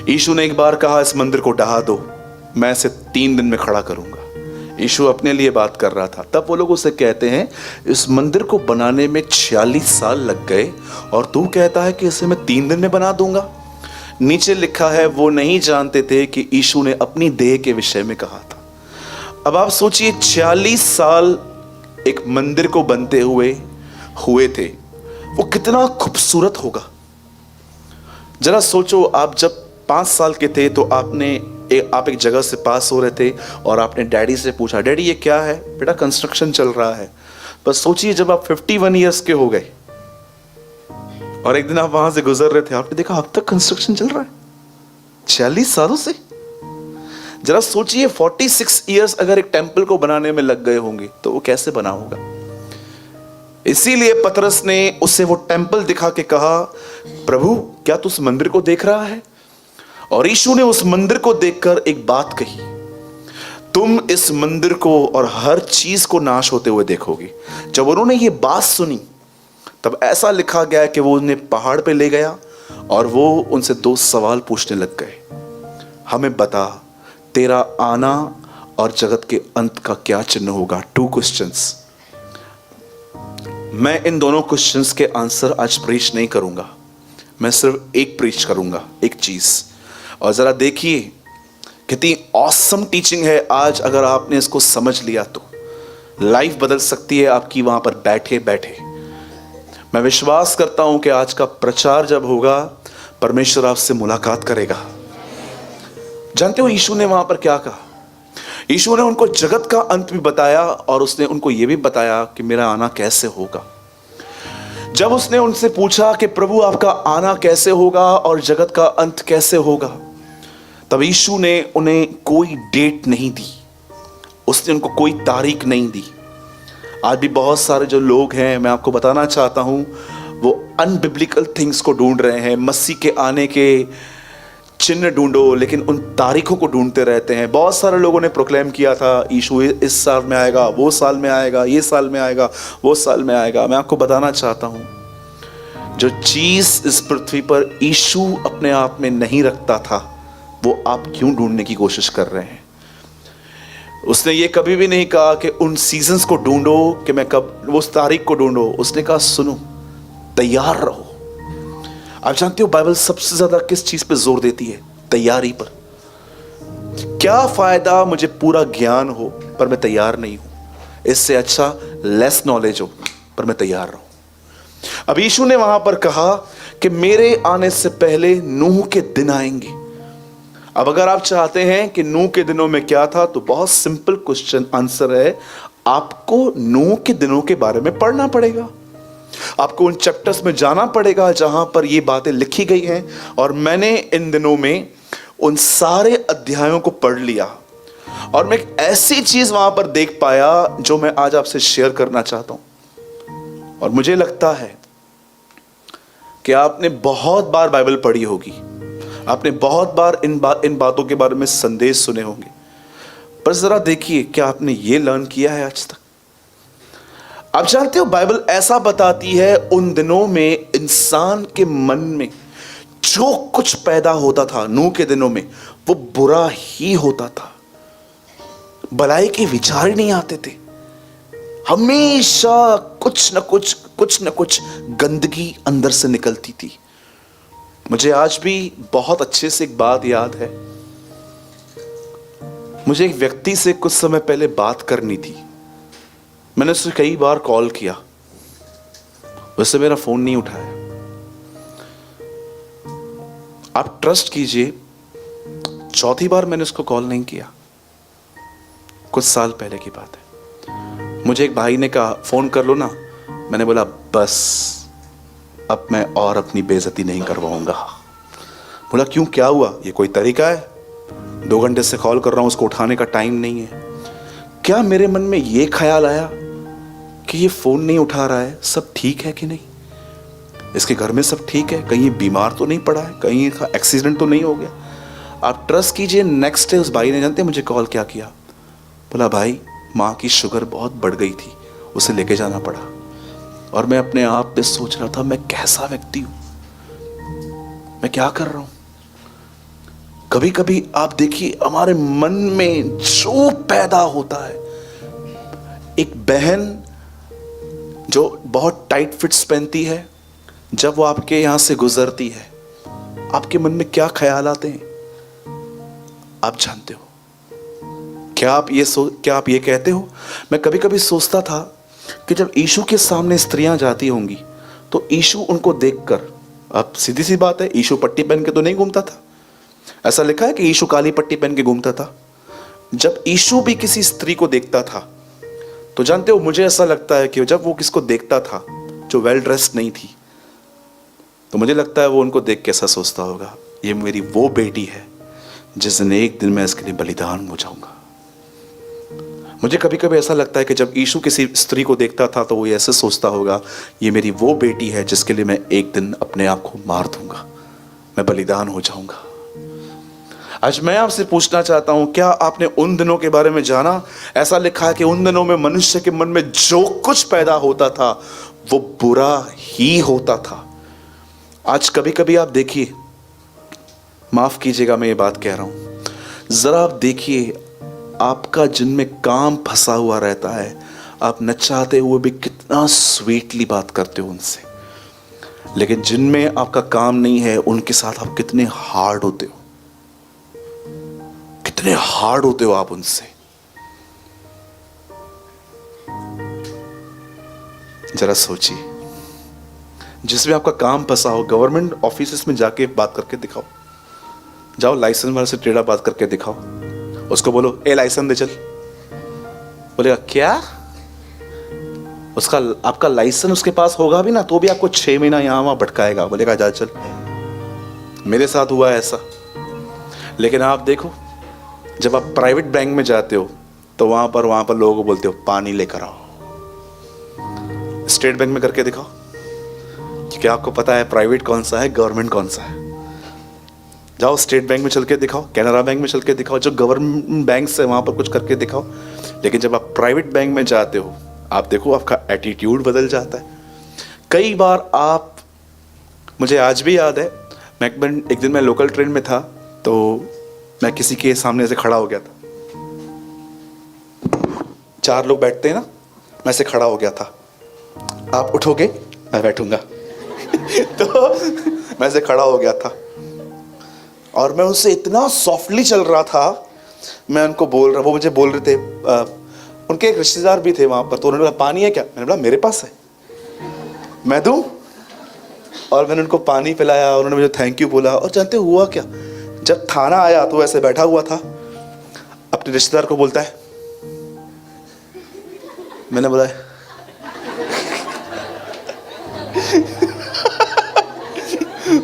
यीशु ने एक बार कहा, इस मंदिर को ढहा दो, मैं इसे 3 दिन में खड़ा करूंगा। यीशु अपने लिए बात कर रहा था। तब वो लोग उसे कहते हैं, इस मंदिर को बनाने में 46 साल लग गए और तू कहता है कि इसे मैं 3 दिन में बना दूंगा। नीचे लिखा है, वो नहीं जानते थे कि यीशु ने अपनी देह के विषय में कहा था। अब आप सोचिए, 46 साल एक मंदिर को बनते हुए थे, वो कितना खूबसूरत होगा। जरा सोचो, आप जब 5 साल के थे तो आप एक जगह से पास हो रहे थे और आपने डैडी से पूछा, डैडी ये क्या है? बेटा कंस्ट्रक्शन चल रहा है। बस सोचिए, जब आप 51 ईयर्स के हो गए और एक दिन आप वहां से गुजर रहे थे, आपने देखा अब तक कंस्ट्रक्शन चल रहा है 46 सालों से। जरा सोचिए, 46 ईयर्स अगर एक टेंपल को बनाने में लग गए होंगे तो वो कैसे बना होगा। इसीलिए पतरस ने उसे वो टेंपल दिखा के कहा, प्रभु क्या तू उस मंदिर को देख रहा है? और यीशु ने उस मंदिर को देखकर एक बात कही, तुम इस मंदिर को और हर चीज को नाश होते हुए देखोगे। जब उन्होंने ये बात सुनी, तब ऐसा लिखा गया कि वो उन्हें पहाड़ पे ले गया और वो उनसे 2 सवाल पूछने लग गए, हमें बता तेरा आना और जगत के अंत का क्या चिन्ह होगा। 2 क्वेश्चंस। मैं इन दोनों क्वेश्चंस के आंसर आज प्रीच नहीं करूंगा, मैं सिर्फ एक प्रीच करूंगा, एक चीज। और जरा देखिए कितनी ऑसम टीचिंग है। आज अगर आपने इसको समझ लिया तो लाइफ बदल सकती है आपकी, वहां पर बैठे बैठे। मैं विश्वास करता हूं कि आज का प्रचार जब होगा, परमेश्वर आपसे मुलाकात करेगा। जानते हो यीशु ने वहां पर क्या कहा? यीशु ने उनको जगत का अंत भी बताया और उसने उनको यह भी बताया कि मेरा आना कैसे होगा। जब उसने उनसे पूछा कि प्रभु आपका आना कैसे होगा और जगत का अंत कैसे होगा, तब यीशु ने उन्हें कोई डेट नहीं दी, उसने उनको कोई तारीख नहीं दी। आज भी बहुत सारे जो लोग हैं, मैं आपको बताना चाहता हूं, वो अनबिब्लिकल थिंग्स को ढूंढ रहे हैं, मसीह के आने के चिन्ह ढूंढो, लेकिन उन तारीखों को ढूंढते रहते हैं। बहुत सारे लोगों ने प्रोक्लेम किया था, यीशु इस साल में आएगा, वो साल में आएगा, ये साल में आएगा, वो साल में आएगा। मैं आपको बताना चाहता हूं, जो चीज इस पृथ्वी पर यीशु अपने आप में नहीं रखता था, वो आप क्यों ढूंढने की कोशिश कर रहे हैं? उसने ये कभी भी नहीं कहा कि उन सीजन्स को ढूंढो कि मैं कब, वो उस तारीख को ढूंढो। उसने कहा सुनो, तैयार रहो। आप जानते हो बाइबल सबसे ज्यादा किस चीज पे जोर देती है? तैयारी पर। क्या फायदा मुझे पूरा ज्ञान हो पर मैं तैयार नहीं हूं? इससे अच्छा लेस नॉलेज हो पर मैं तैयार रहूं। अब यीशु ने वहां पर कहा कि मेरे आने से पहले नूह के दिन आएंगे। अब अगर आप चाहते हैं कि नूह के दिनों में क्या था, तो बहुत सिंपल क्वेश्चन आंसर है, आपको नूह के दिनों के बारे में पढ़ना पड़ेगा। आपको उन चैप्टर्स में जाना पड़ेगा जहां पर ये बातें लिखी गई हैं। और मैंने इन दिनों में उन सारे अध्यायों को पढ़ लिया और मैं एक ऐसी चीज वहां पर देख पाया जो मैं आज आपसे शेयर करना चाहता हूं। और मुझे लगता है कि आपने बहुत बार बाइबल पढ़ी होगी, आपने बहुत बार इन बातों के बारे में संदेश सुने होंगे, पर जरा देखिए क्या आपने ये लर्न किया है आज तक? आप जानते हो बाइबल ऐसा बताती है उन दिनों में इंसान के मन में जो कुछ पैदा होता था नूह के दिनों में वो बुरा ही होता था। भलाई के विचार ही नहीं आते थे। हमेशा कुछ न कुछ गंदगी अंदर से निकलती थी। मुझे आज भी बहुत अच्छे से एक बात याद है। मुझे एक व्यक्ति से कुछ समय पहले बात करनी थी। मैंने उसे कई बार कॉल किया, वैसे मेरा फोन नहीं उठाया। आप ट्रस्ट कीजिए, चौथी बार मैंने उसको कॉल नहीं किया। कुछ साल पहले की बात है। मुझे एक भाई ने कहा फोन कर लो ना। मैंने बोला बस अब मैं और अपनी बेइज्जती नहीं करवाऊंगा। बोला क्यों, क्या हुआ? ये कोई तरीका है? 2 घंटे से कॉल कर रहा हूं, उसको उठाने का टाइम नहीं है। क्या मेरे मन में ये ख्याल आया कि ये फोन नहीं उठा रहा है, सब ठीक है कि नहीं, इसके घर में सब ठीक है, कहीं बीमार तो नहीं पड़ा है, कहीं एक्सीडेंट तो नहीं हो गया। आप ट्रस्ट कीजिए, नेक्स्ट डे उस भाई ने जानते मुझे कॉल क्या किया? बोला भाई माँ की शुगर बहुत बढ़ गई थी, उसे लेके जाना पड़ा। और मैं अपने आप पे सोच रहा था मैं कैसा व्यक्ति हूं, मैं क्या कर रहा हूं। कभी कभी आप देखिए हमारे मन में जो पैदा होता है, एक बहन जो बहुत टाइट फिट्स पहनती है, जब वो आपके यहां से गुजरती है आपके मन में क्या ख्याल आते हैं आप जानते हो? क्या आप ये कहते हो? मैं कभी कभी सोचता था कि जब यीशु के सामने स्त्रियां जाती होंगी तो यीशु उनको देखकर, अब सीधी सी बात है, यीशु पट्टी पहन के तो नहीं घूमता था। ऐसा लिखा है कि यीशु काली पट्टी पहन के घूमता था। जब यीशु भी किसी स्त्री को देखता था तो जानते हो, मुझे ऐसा लगता है कि जब वो किसको देखता था जो वेल ड्रेस्ड नहीं थी, तो मुझे लगता है वो उनको देख के ऐसा सोचता होगा, ये मेरी वो बेटी है जिस दिन एक दिन मैं इसके लिए बलिदान हो जाऊंगा। मुझे कभी कभी ऐसा लगता है कि जब यीशु किसी स्त्री को देखता था तो वो ऐसे सोचता होगा, ये मेरी वो बेटी है जिसके लिए मैं एक दिन अपने आप को मार दूंगा, मैं बलिदान हो जाऊंगा। आज मैं आपसे पूछना चाहता हूं, क्या आपने उन दिनों के बारे में जाना? ऐसा लिखा है कि उन दिनों में मनुष्य के मन में जो कुछ पैदा होता था वो बुरा ही होता था। आज कभी कभी आप देखिए, माफ कीजिएगा मैं ये बात कह रहा हूं, जरा आप देखिए, आपका जिनमें काम फंसा हुआ रहता है, आप न चाहते हुए भी कितना स्वीटली बात करते हो उनसे, लेकिन जिनमें आपका काम नहीं है उनके साथ आप कितने हार्ड होते हो, कितने हार्ड होते हो आप उनसे। जरा सोचिए, जिसमें आपका काम फंसा हो, गवर्नमेंट ऑफिस में जाके बात करके दिखाओ, जाओ लाइसेंस वाले से टेढ़ा बात करके दिखाओ, उसको बोलो ए लाइसेंस दे चल, बोलेगा क्या? उसका आपका लाइसेंस उसके पास होगा भी ना तो भी आपको 6 महीना यहां वहां भटकाएगा, बोलेगा जा चल। मेरे साथ हुआ है ऐसा। लेकिन आप देखो, जब आप प्राइवेट बैंक में जाते हो तो वहां पर लोगों को बोलते हो पानी लेकर आओ। स्टेट बैंक में करके दिखाओ, क्योंकि आपको पता है प्राइवेट कौन सा है, गवर्नमेंट कौन सा है। जाओ स्टेट बैंक में चल के दिखाओ, कैनरा बैंक में चल के दिखाओ, जो गवर्नमेंट बैंक से वहां पर कुछ करके दिखाओ। लेकिन जब आप प्राइवेट बैंक में जाते हो, आप देखो आपका एटीट्यूड बदल जाता है। कई बार आप, मुझे आज भी याद है, एक दिन मैं लोकल ट्रेन में था तो मैं किसी के सामने से खड़ा हो गया था। 4 लोग बैठते हैं ना, मैं से खड़ा हो गया था। आप उठोगे मैं बैठूंगा तो मैं से खड़ा हो गया था और मैं उनसे इतना सॉफ्टली चल रहा था, मैं उनको बोल रहा, वो मुझे बोल रहे थे, उनके एक रिश्तेदार भी थे वहां पर, तो उन्होंने बोला पानी है क्या? मैंने बोला मेरे पास है, मैं दूं? और मैंने उनको पानी पिलाया, उन्होंने मुझे थैंक यू बोला। और जानते हुआ क्या, जब थाना आया तो ऐसे बैठा हुआ था, अपने रिश्तेदार को बोलता है, मैंने बोला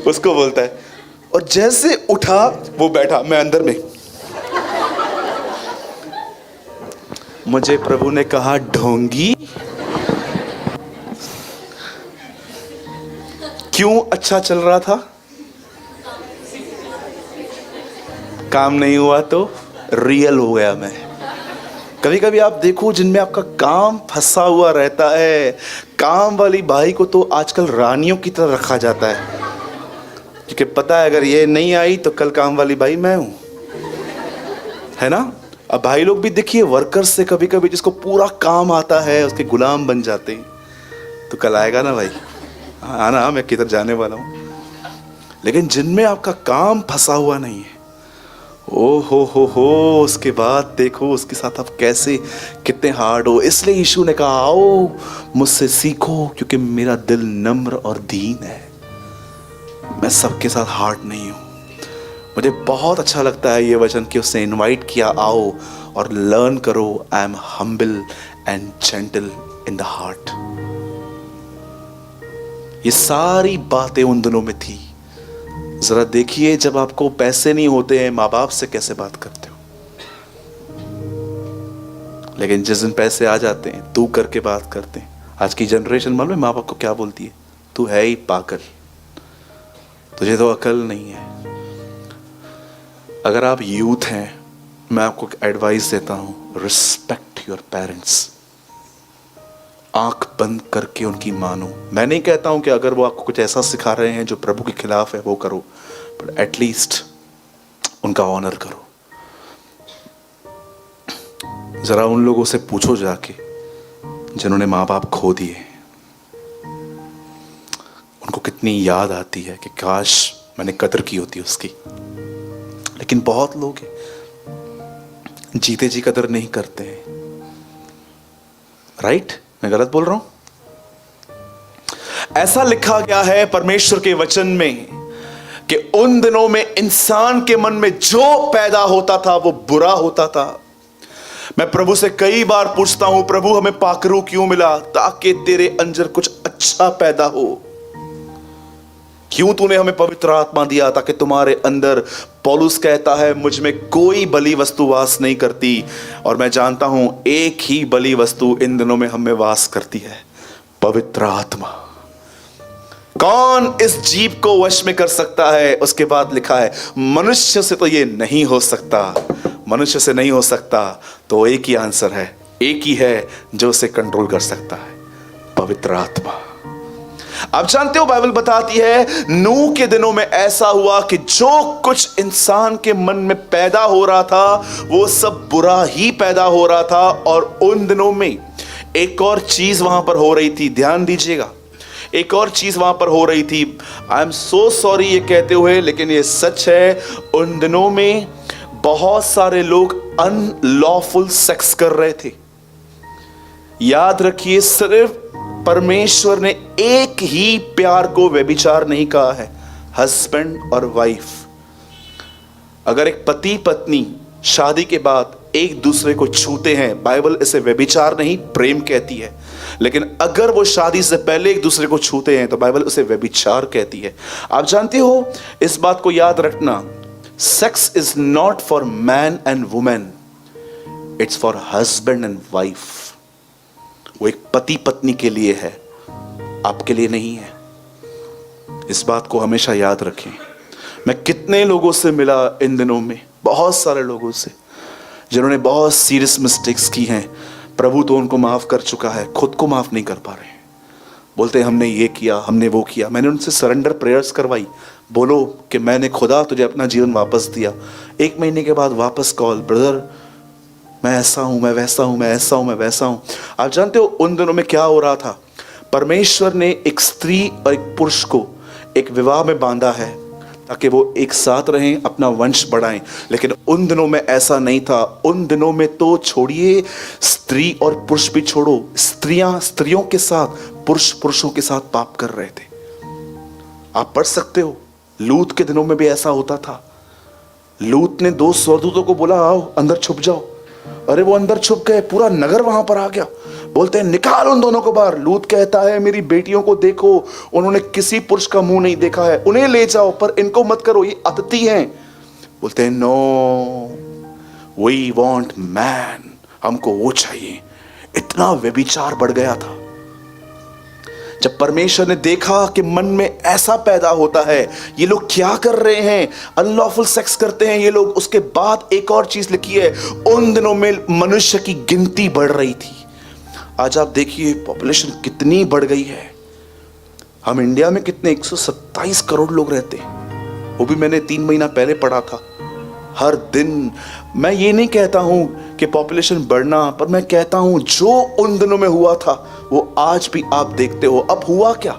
उसको बोलता है, और जैसे उठा वो बैठा, मैं अंदर में। मुझे प्रभु ने कहा ढोंगी, क्यों अच्छा चल रहा था? काम नहीं हुआ तो रियल हो गया मैं। कभी कभी आप देखो जिनमें आपका काम फंसा हुआ रहता है, काम वाली बाई को तो आजकल रानियों की तरह रखा जाता है, क्योंकि पता है अगर ये नहीं आई तो कल काम वाली बाई मैं हूं, है ना। अब भाई लोग भी देखिए, वर्कर्स से कभी कभी जिसको पूरा काम आता है उसके गुलाम बन जाते हैं, तो कल आएगा ना भाई, आना मैं किधर जाने वाला हूं। लेकिन जिनमें आपका काम फंसा हुआ नहीं है, ओ हो, उसके बाद देखो उसके साथ आप कैसे कितने हार्ड हो। इसलिए यीशु ने कहा आओ मुझसे सीखो क्योंकि मेरा दिल नम्र और दीन है, मैं सबके साथ हार्ड नहीं हूं। मुझे बहुत अच्छा लगता है ये वचन कि उसने इनवाइट किया, आओ और लर्न करो, I am humble and gentle in the heart. ये सारी बातें उन दिनों में थी। जरा देखिए जब आपको पैसे नहीं होते हैं माँ बाप से कैसे बात करते हो, लेकिन जिस दिन पैसे आ जाते हैं तू करके बात करते हैं। आज की जनरेशन मालूम है माँ बाप को क्या बोलती है, तू है ही पागल, तुझे तो अकल नहीं है। अगर आप यूथ हैं, मैं आपको एडवाइस देता हूं, रिस्पेक्ट योर पेरेंट्स। आंख बंद करके उनकी मानो। मैं नहीं कहता हूं कि अगर वो आपको कुछ ऐसा सिखा रहे हैं जो प्रभु के खिलाफ है वो करो, पर एटलीस्ट उनका ऑनर करो। जरा उन लोगों से पूछो जाके जिन्होंने माँ बाप खो दिए, उनको कितनी याद आती है कि काश मैंने कदर की होती उसकी। लेकिन बहुत लोग जीते जी कदर नहीं करते हैं। राइट? मैं गलत बोल रहा हूं? ऐसा लिखा गया है परमेश्वर के वचन में कि उन दिनों में इंसान के मन में जो पैदा होता था वो बुरा होता था। मैं प्रभु से कई बार पूछता हूं, प्रभु हमें पाखरू क्यों मिला? ताकि तेरे अंदर कुछ अच्छा पैदा हो। क्यों तूने हमें पवित्र आत्मा दिया? ताकि तुम्हारे अंदर, पौलुस कहता है, मुझ में कोई बली वस्तु वास नहीं करती, और मैं जानता हूं एक ही बली वस्तु इन दिनों में हमें वास करती है, पवित्र आत्मा। कौन इस जीव को वश में कर सकता है? उसके बाद लिखा है मनुष्य से तो ये नहीं हो सकता, मनुष्य से नहीं हो सकता। तो एक ही आंसर है, एक ही है जो उसे कंट्रोल कर सकता है, पवित्र आत्मा। आप जानते हो बाइबल बताती है नूह के दिनों में ऐसा हुआ कि जो कुछ इंसान के मन में पैदा हो रहा था वो सब बुरा ही पैदा हो रहा था। और उन दिनों में एक और चीज वहां पर हो रही थी, ध्यान दीजिएगा, एक और चीज वहां पर हो रही थी। आई एम सो सॉरी ये कहते हुए, लेकिन ये सच है। उन दिनों में बहुत सारे लोग अनलॉफुल सेक्स कर रहे थे। याद रखिए, सिर्फ परमेश्वर ने एक ही प्यार को व्यभिचार नहीं कहा है, हस्बैंड और वाइफ। अगर एक पति पत्नी शादी के बाद एक दूसरे को छूते हैं, बाइबल इसे व्यभिचार नहीं प्रेम कहती है। लेकिन अगर वो शादी से पहले एक दूसरे को छूते हैं तो बाइबल उसे व्यभिचार कहती है। आप जानते हो, इस बात को याद रखना, sex is not for man and women, it's for husband and wife. वो एक पति पत्नी के लिए है, आपके लिए नहीं है। इस बात को हमेशा याद रखें। मैं कितने लोगों से मिला इन दिनों में, बहुत सारे लोगों से, जिन्होंने बहुत सीरियस मिस्टेक्स की हैं। प्रभु तो उनको माफ कर चुका है, खुद को माफ नहीं कर पा रहे हैं। बोलते हैं हमने ये किया, हमने वो किया। मैंने उनसे सरेंडर प्रेयर्स करवाई, बोलो कि मैंने खुदा तुझे अपना जीवन वापस दिया। 1 महीने के बाद वापस कॉल, ब्रदर मैं ऐसा हूं, मैं वैसा हूं, मैं ऐसा हूं, मैं वैसा हूं। आप जानते हो उन दिनों में क्या हो रहा था? परमेश्वर ने एक स्त्री और एक पुरुष को एक विवाह में बांधा है ताकि वो एक साथ रहें, अपना वंश बढ़ाएं। लेकिन उन दिनों में ऐसा नहीं था। उन दिनों में तो छोड़िए, स्त्री और पुरुष भी छोड़ो, स्त्रियां स्त्रियों के साथ, पुरुष पुरुषों के साथ पाप कर रहे थे। आप पढ़ सकते हो, लूत के दिनों में भी ऐसा होता था। लूत ने 2 स्वर्गदूतों को बोला आओ अंदर छुप जाओ। अरे वो अंदर छुप गए, पूरा नगर वहां पर आ गया। बोलते हैं निकाल उन दोनों को बाहर। लूत कहता है मेरी बेटियों को देखो, उन्होंने किसी पुरुष का मुंह नहीं देखा है, उन्हें ले जाओ पर इनको मत करो, ये अतिथि हैं। बोलते हैं नो, वी वांट मैन, हमको वो चाहिए। इतना व्यभिचार बढ़ गया था। जब परमेश्वर ने देखा कि मन में ऐसा पैदा होता है, ये लोग क्या कर रहे हैं, अनलॉफुल सेक्स करते हैं ये लोग, उसके बाद एक और चीज लिखी है, उन दिनों में मनुष्य की गिनती बढ़ रही थी। आज आप देखिए पॉपुलेशन कितनी बढ़ गई है। हम इंडिया में कितने 127 करोड़ लोग रहते हैं, वो भी मैंने 3 महीना पहले पढ़ा था। हर दिन मैं ये नहीं कहता हूं कि पॉपुलेशन बढ़ना, पर मैं कहता हूं जो उन दिनों में हुआ था वो आज भी आप देखते हो। अब हुआ क्या,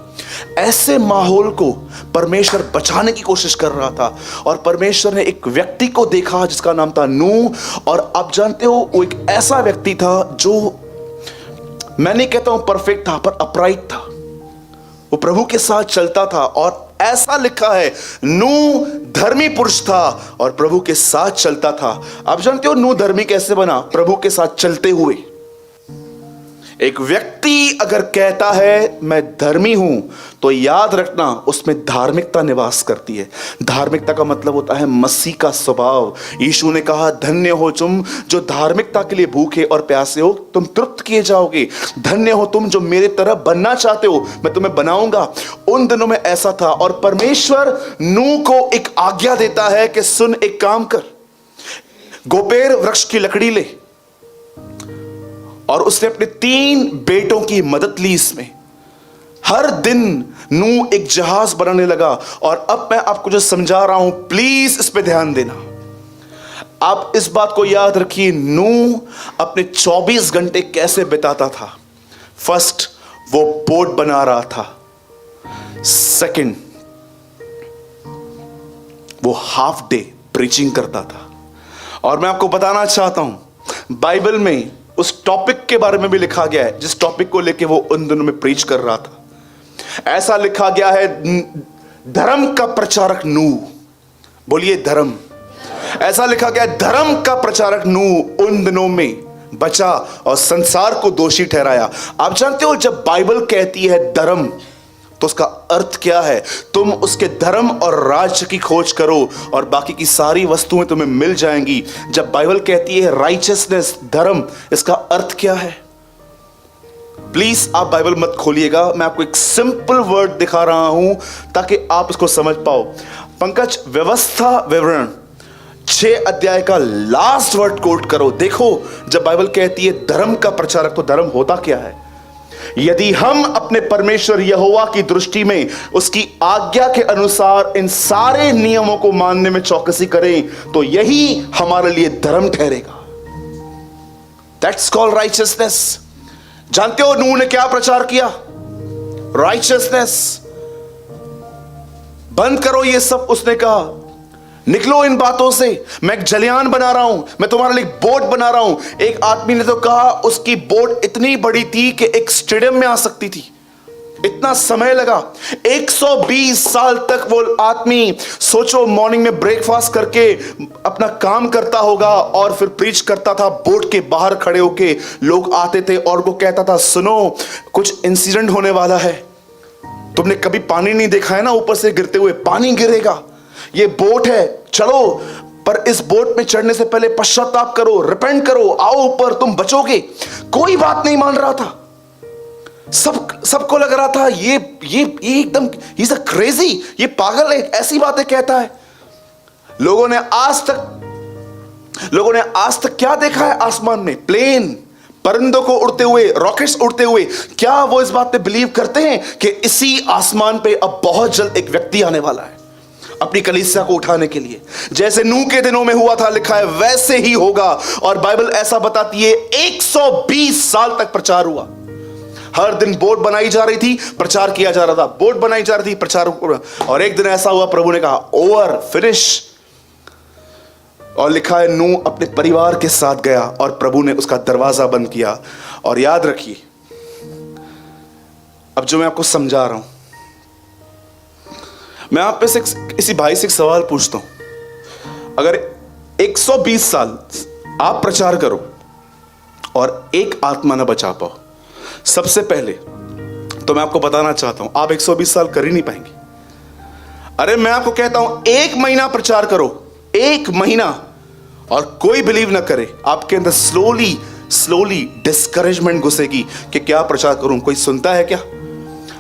ऐसे माहौल को परमेश्वर बचाने की कोशिश कर रहा था, और परमेश्वर ने एक व्यक्ति को देखा जिसका नाम था नूह। और आप जानते हो वो एक ऐसा व्यक्ति था जो, मैं नहीं कहता हूं परफेक्ट था, पर अपराइट था। वो प्रभु के साथ चलता था, और ऐसा लिखा है नूह धर्मी पुरुष था और प्रभु के साथ चलता था। आप जानते हो नूह धर्मी कैसे बना? प्रभु के साथ चलते हुए। एक व्यक्ति अगर कहता है मैं धर्मी हूं, तो याद रखना उसमें धार्मिकता निवास करती है। धार्मिकता का मतलब होता है मसीह का स्वभाव। यीशु ने कहा धन्य हो तुम जो धार्मिकता के लिए भूखे और प्यासे हो, तुम तृप्त किए जाओगे। धन्य हो तुम जो मेरे तरह बनना चाहते हो, मैं तुम्हें बनाऊंगा। उन दिनों में ऐसा था, और परमेश्वर नूह को एक आज्ञा देता है कि सुन, एक काम कर, गोपेर वृक्ष की लकड़ी ले। और उसने अपने 3 बेटों की मदद ली इसमें। हर दिन नूह एक जहाज बनाने लगा। और अब मैं आपको जो समझा रहा हूं, प्लीज इस पे ध्यान देना। आप इस बात को याद रखिए, नूह अपने 24 घंटे कैसे बिताता था। फर्स्ट, वो बोट बना रहा था। सेकंड, वो हाफ डे प्रीचिंग करता था। और मैं आपको बताना चाहता हूं, बाइबल में उस टॉपिक के बारे में भी लिखा गया है जिस टॉपिक को लेके वो उन दिनों में प्रीच कर रहा था। ऐसा लिखा गया है, धर्म का प्रचारक नूह। बोलिए धर्म। ऐसा लिखा गया है, धर्म का प्रचारक नूह उन दिनों में बचा और संसार को दोषी ठहराया। आप जानते हो जब बाइबल कहती है धर्म, तो उसका अर्थ क्या है? तुम उसके धर्म और राज्य की खोज करो और बाकी की सारी वस्तुएं तुम्हें मिल जाएंगी। जब बाइबल कहती है राइचियसनेस, धर्म, इसका अर्थ क्या है? प्लीज आप बाइबल मत खोलिएगा, मैं आपको एक सिंपल वर्ड दिखा रहा हूं ताकि आप इसको समझ पाओ। पंकज, व्यवस्था विवरण 6 अध्याय का लास्ट वर्ड कोट करो। देखो जब बाइबल कहती है धर्म का प्रचारक, तो धर्म होता क्या है? यदि हम अपने परमेश्वर यहोवा की दृष्टि में उसकी आज्ञा के अनुसार इन सारे नियमों को मानने में चौकसी करें, तो यही हमारे लिए धर्म ठहरेगा। That's called righteousness. जानते हो नूह ने क्या प्रचार किया? राइचियसनेस। बंद करो ये सब, उसने कहा। निकलो इन बातों से। मैं एक जलयान बना रहा हूं, मैं तुम्हारे लिए बोट बना रहा हूं। एक आदमी ने तो कहा उसकी बोट इतनी बड़ी थी कि एक स्टेडियम में आ सकती थी। इतना समय लगा, 120 साल तक वो आदमी, सोचो, मॉर्निंग में ब्रेकफास्ट करके अपना काम करता होगा और फिर प्रीच करता था। बोट के बाहर खड़े होके लोग आते थे और वो कहता था सुनो, कुछ इंसिडेंट होने वाला है। तुमने कभी पानी नहीं देखा है ना, ऊपर से गिरते हुए पानी गिरेगा। ये बोट है, चढ़ो, पर इस बोट में चढ़ने से पहले पश्चाताप करो, रिपेंट करो, आओ ऊपर, तुम बचोगे। कोई बात नहीं मान रहा था। सबको लग रहा था ये एकदम ही इज अ क्रेजी, ये पागल है, ऐसी बातें कहता है। लोगों ने आज तक क्या देखा है आसमान में? प्लेन, परिंदों को उड़ते हुए, रॉकेट्स उड़ते हुए। क्या वो इस बात पे बिलीव करते हैं कि इसी आसमान पे अब बहुत जल्द एक व्यक्ति आने वाला है अपनी कलीसिया को उठाने के लिए? जैसे नूह के दिनों में हुआ था, लिखा है वैसे ही होगा। और बाइबल ऐसा बताती है 120 साल तक प्रचार हुआ। हर दिन बोट बनाई जा रही थी, प्रचार किया जा रहा था, बोट बनाई जा रही थी, प्रचार। और एक दिन ऐसा हुआ, प्रभु ने कहा ओवर, फिनिश। और लिखा है नूह अपने परिवार के साथ गया और प्रभु ने उसका दरवाजा बंद किया। और याद रखिए, अब जो मैं आपको समझा रहा हूं, मैं आप पे से किसी भाई से एक सवाल पूछता हूं। अगर 120 साल आप प्रचार करो और एक आत्मा ना बचा पाओ, सबसे पहले तो मैं आपको बताना चाहता हूं, आप 120 साल कर ही नहीं पाएंगे। अरे मैं आपको कहता हूं 1 महीना प्रचार करो, 1 महीना, और कोई बिलीव ना करे, आपके अंदर स्लोली डिस्करेजमेंट घुसेगी कि क्या प्रचार करूं, कोई सुनता है क्या?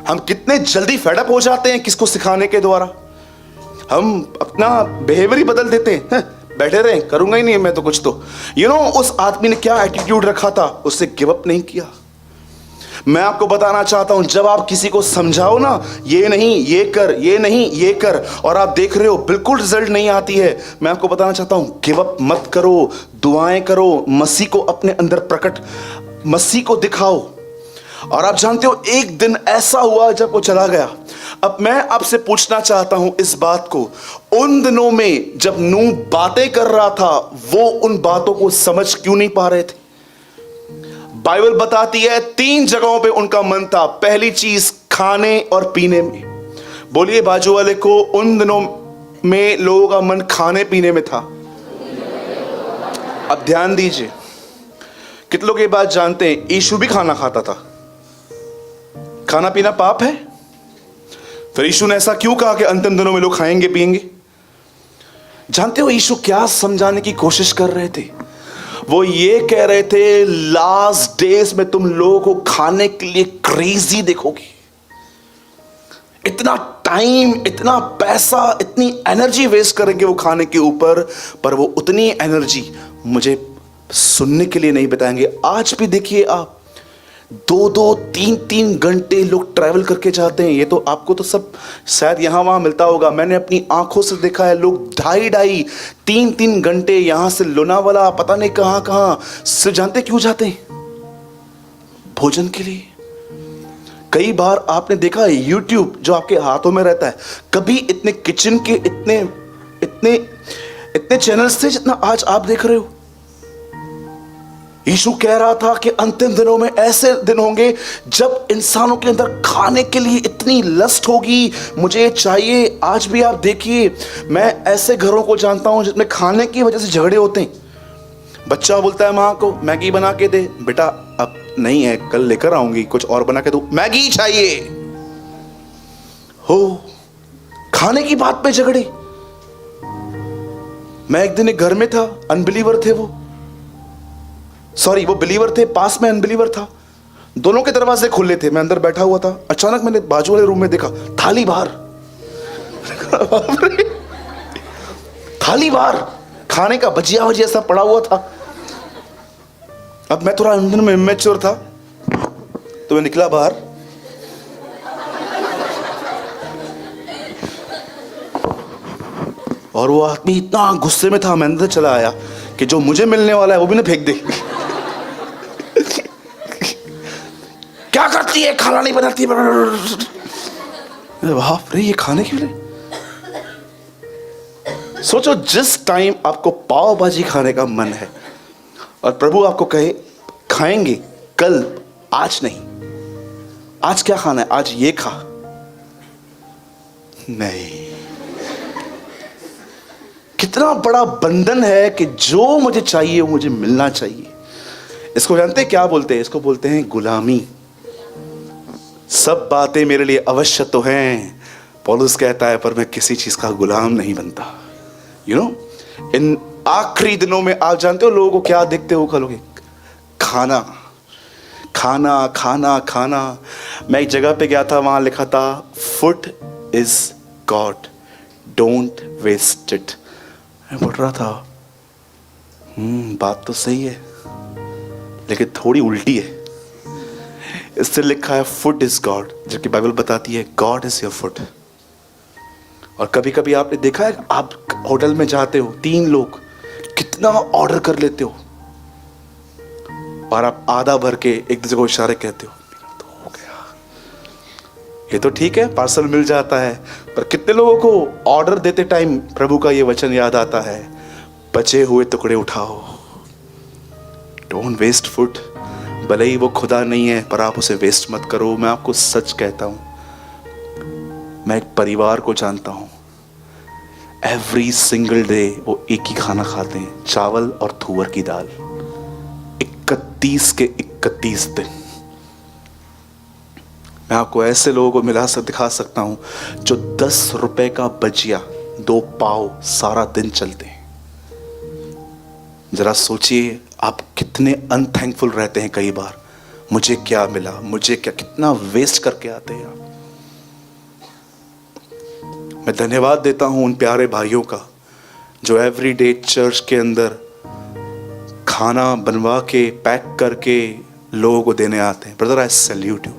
हम कितने जल्दी फेडअप हो जाते हैं किसको सिखाने के द्वारा। हम अपना बिहेवियर ही बदल देते हैं, बैठे रहे, करूंगा ही नहीं मैं तो कुछ तो। उस आदमी ने क्या एटीट्यूड रखा था, उससे गिव अप नहीं किया। मैं आपको बताना चाहता हूं, जब आप किसी को समझाओ ना, ये नहीं ये कर, ये नहीं ये कर, और आप देख रहे हो बिल्कुल रिजल्ट नहीं आती है, मैं आपको बताना चाहता हूं, गिव अप मत करो, दुआएं करो, मसीह को अपने अंदर प्रकट, मसीह को दिखाओ। और आप जानते हो एक दिन ऐसा हुआ जब वो चला गया। अब मैं आपसे पूछना चाहता हूं इस बात को, उन दिनों में जब नूह बातें कर रहा था, वो उन बातों को समझ क्यों नहीं पा रहे थे? बाइबल बताती है 3 जगहों पे उनका मन था। पहली चीज खाने और पीने में। बोलिए बाजू वाले को, उन दिनों में लोगों का मन खाने पीने में था। अब ध्यान दीजिए, कितने लोग ये बात जानते हैं, यीशु भी खाना खाता था। खाना पीना पाप है? फिर यीशु ने ऐसा क्यों कहा कि अंतिम दिनों में लोग खाएंगे पिएंगे? जानते हो यीशु क्या समझाने की कोशिश कर रहे थे? वो ये कह रहे थे, लास्ट डेज में तुम लोगों को खाने के लिए क्रेजी देखोगे। इतना टाइम, इतना पैसा, इतनी एनर्जी वेस्ट करेंगे वो खाने के ऊपर, पर वो उतनी एनर्जी मुझे सुनने के लिए नहीं बताएंगे। आज भी देखिए आप, 2-2, 3-3 घंटे लोग ट्रैवल करके जाते हैं। ये तो आपको तो सब शायद यहाँ वहाँ मिलता होगा, मैंने अपनी आंखों से देखा है। लोग 2.5-2.5, 3-3 घंटे यहाँ से लोनावाला, पता नहीं कहाँ कहाँ से, जानते क्यों जाते हैं? भोजन के लिए। कई बार आपने देखा है यूट्यूब जो आपके हाथों में रहता है, कभी इतने किचन के इतने इतने इतने चैनल्स थे जितना आज आप देख रहे हो। यीशु कह रहा था कि अंतिम दिनों में ऐसे दिन होंगे जब इंसानों के अंदर खाने के लिए इतनी लस्ट होगी, मुझे चाहिए। आज भी आप देखिए, मैं ऐसे घरों को जानता हूं जिसमें खाने की वजह से झगड़े होते हैं। बच्चा बोलता है माँ को, मैगी बना के दे। बेटा अब नहीं है, कल लेकर आऊंगी, कुछ और बना के दो। मैगी चाहिए हो, खाने की बात पे झगड़े। मैं एक दिन एक घर में था, अनबिलीवर थे वो बिलीवर थे, पास में अनबिलीवर था। दोनों के दरवाजे खुले थे, मैं अंदर बैठा हुआ था। अचानक मैंने बाजू वाले रूम में देखा, थाली बाहर थाली बाहर, खाने का भजिया वजिया सब पड़ा हुआ था। अब मैं थोड़ा अंदर में इमेच्योर था, तो मैं निकला बाहर। और वो आदमी इतना गुस्से में था, मैं अंदर चला आया कि जो मुझे मिलने वाला है वो भी ना फेंक दे। क्या करती है, खाना नहीं बनाती। बाप रे, ये खाने के लिए। सोचो, जिस टाइम आपको पाव भाजी खाने का मन है और प्रभु आपको कहे खाएंगे कल, आज नहीं, आज क्या खाना है, आज ये खा, नहीं। कितना बड़ा बंधन है कि जो मुझे चाहिए वो मुझे मिलना चाहिए। इसको जानते हैं क्या बोलते हैं? इसको बोलते हैं गुलामी। सब बातें मेरे लिए अवश्य तो हैं, पौलुस कहता है, पर मैं किसी चीज का गुलाम नहीं बनता। इन आखिरी दिनों में आप जानते हो लोगों को क्या देखते हो? लोग खाना खाना खाना खाना। मैं एक जगह पे गया था, वहां लिखा था, food is God, don't waste it. मैं पढ़ रहा था, बात तो सही है, लेकिन थोड़ी उल्टी है। इससे लिखा है फूड इज गॉड, जबकि बाइबल बताती है गॉड इज योर फूड। और कभी कभी आपने देखा है, आप होटल में जाते हो, 3 लोग, कितना ऑर्डर कर लेते हो, और आप आधा भर के एक दूसरे को इशारे कहते हो, तो हो गया, ये तो ठीक है, पार्सल मिल जाता है। पर कितने लोगों को ऑर्डर देते टाइम प्रभु का ये वचन याद आता है, बचे हुए टुकड़े उठाओ, डोंट वेस्ट फूड। भले ही वो खुदा नहीं है, पर आप उसे वेस्ट मत करो। मैं आपको सच कहता हूं, मैं एक परिवार को जानता हूं, एवरी सिंगल डे वो एक ही खाना खाते हैं, चावल और तुअर की दाल, 31 के 31 दिन। मैं आपको ऐसे लोगों को दिखा सकता हूं जो 10 रुपए का भजिया 2 पाव सारा दिन चलते हैं। जरा सोचिए, आप कितने अनथैंकफुल रहते हैं कई बार। मुझे क्या मिला, मुझे क्या, कितना वेस्ट करके आते हैं आप। मैं धन्यवाद देता हूं उन प्यारे भाइयों का जो एवरीडे चर्च के अंदर खाना बनवा के पैक करके लोगों को देने आते हैं। Brother, I salute you.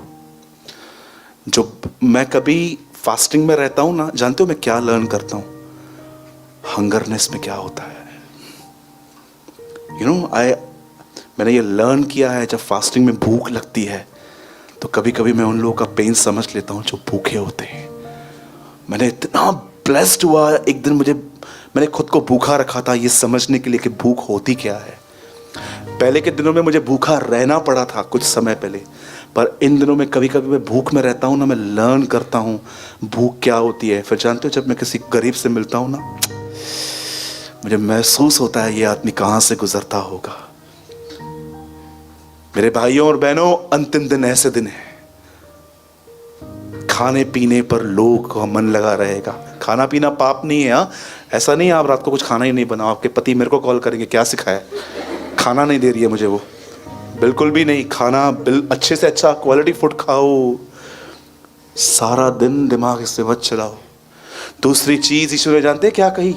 जो मैं कभी फास्टिंग में रहता हूं ना, जानते हो मैं क्या लर्न करता हूं? हंगरनेस में क्या होता है। मैंने ये लर्न किया है, जब फास्टिंग में भूख लगती है तो कभी कभी मैं उन लोगों का पेन समझ लेता हूं जो भूखे होते हैं। मैंने इतना ब्लेस्ड हुआ, एक दिन मैंने खुद को भूखा रखा था ये समझने के लिए कि भूख होती क्या है। पहले के दिनों में मुझे भूखा रहना पड़ा था कुछ समय पहले, पर इन दिनों में कभी कभी मैं भूख में रहता हूँ ना, मैं लर्न करता हूँ भूख क्या होती है। फिर जानते हो, जब मैं किसी गरीब से मिलता हूँ ना, मुझे महसूस होता है ये आदमी कहाँ से गुजरता होगा। मेरे भाइयों और बहनों, अंतिम दिन ऐसे दिन है, खाने पीने पर लोग का मन लगा रहेगा। खाना पीना पाप नहीं है। हाँ, ऐसा नहीं है आप रात को कुछ खाना ही नहीं बनाओ, आपके पति मेरे को कॉल करेंगे क्या सिखाया, खाना नहीं दे रही है मुझे वो, बिल्कुल भी नहीं। खाना अच्छे से अच्छा क्वालिटी फूड खाओ, सारा दिन दिमाग इससे मत चलाओ। दूसरी चीज यीशु ने जानते क्या कही?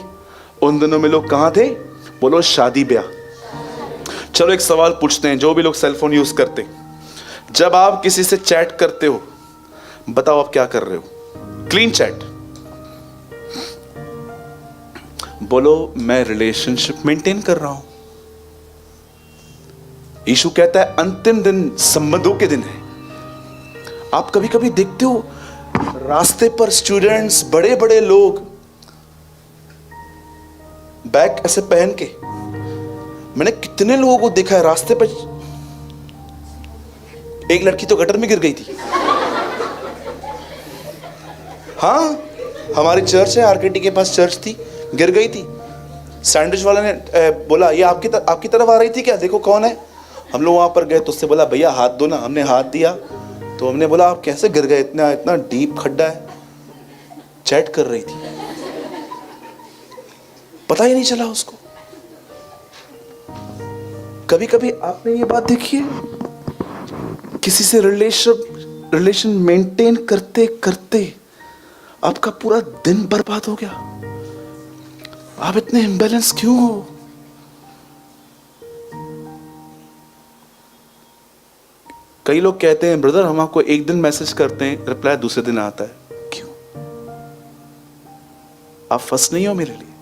उन दिनों में लोग कहाँ थे? बोलो शादी ब्याह। चलो एक सवाल पूछते हैं, जो भी लोग सेलफोन यूज करते, जब आप किसी से चैट करते हो, बताओ आप क्या कर रहे हो? Clean chat. बोलो मैं रिलेशनशिप मेंटेन कर रहा हूं। यीशु कहता है अंतिम दिन संबंधों के दिन है। आप कभी कभी देखते हो रास्ते पर स्टूडेंट्स, बड़े बड़े लोग बैग ऐसे पहन के, मैंने कितने लोगों को देखा है रास्ते पर। एक लड़की तो गटर में गिर गई थी। हाँ, हमारी चर्च है, आरकेटी के पास चर्च थी, गिर गई थी। सैंडविच वाले ने बोला ये आपकी तरफ आ रही थी क्या, देखो कौन है। हम लोग वहां पर गए तो उससे बोला भैया हाथ दो ना। हमने हाथ दिया तो हमने बोला आप कैसे गिर गए, इतना इतना डीप खड्डा है। चैट कर रही थी, पता ही नहीं चला उसको। कभी कभी आपने ये बात देखी है, किसी से रिलेशन मेंटेन करते करते आपका पूरा दिन बर्बाद हो गया। आप इतने इम्बैलेंस क्यों हो? कई लोग कहते हैं ब्रदर हम आपको एक दिन मैसेज करते हैं, रिप्लाई दूसरे दिन आता है। क्यों? आप फंस नहीं हो मेरे लिए?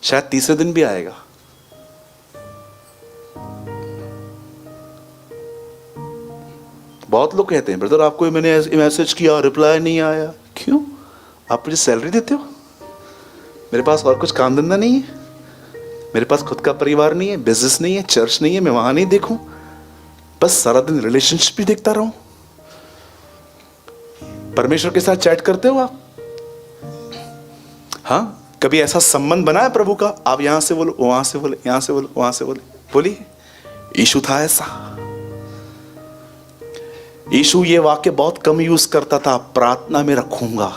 शायद तीसरे दिन भी आएगा। बहुत लोग कहते हैं ब्रदर आपको मैंने मैसेज किया, रिप्लाई नहीं आया। क्यों? आप मुझे सैलरी देते हो? मेरे पास और कुछ काम धंधा नहीं है, मेरे पास खुद का परिवार नहीं है, बिजनेस नहीं है, चर्च नहीं है, मैं वहां नहीं देखूं, बस सारा दिन रिलेशनशिप ही देखता रहूं? परमेश्वर के साथ चैट करते हो आप? हाँ, कभी ऐसा संबंध बना है प्रभु का, आप यहां से बोलो, वहां से बोले, यहां से बोलो, वहां से बोले? बोलिए। यीशु था ऐसा। यीशु ये वाक्य बहुत कम यूज करता था, प्रार्थना में रखूंगा।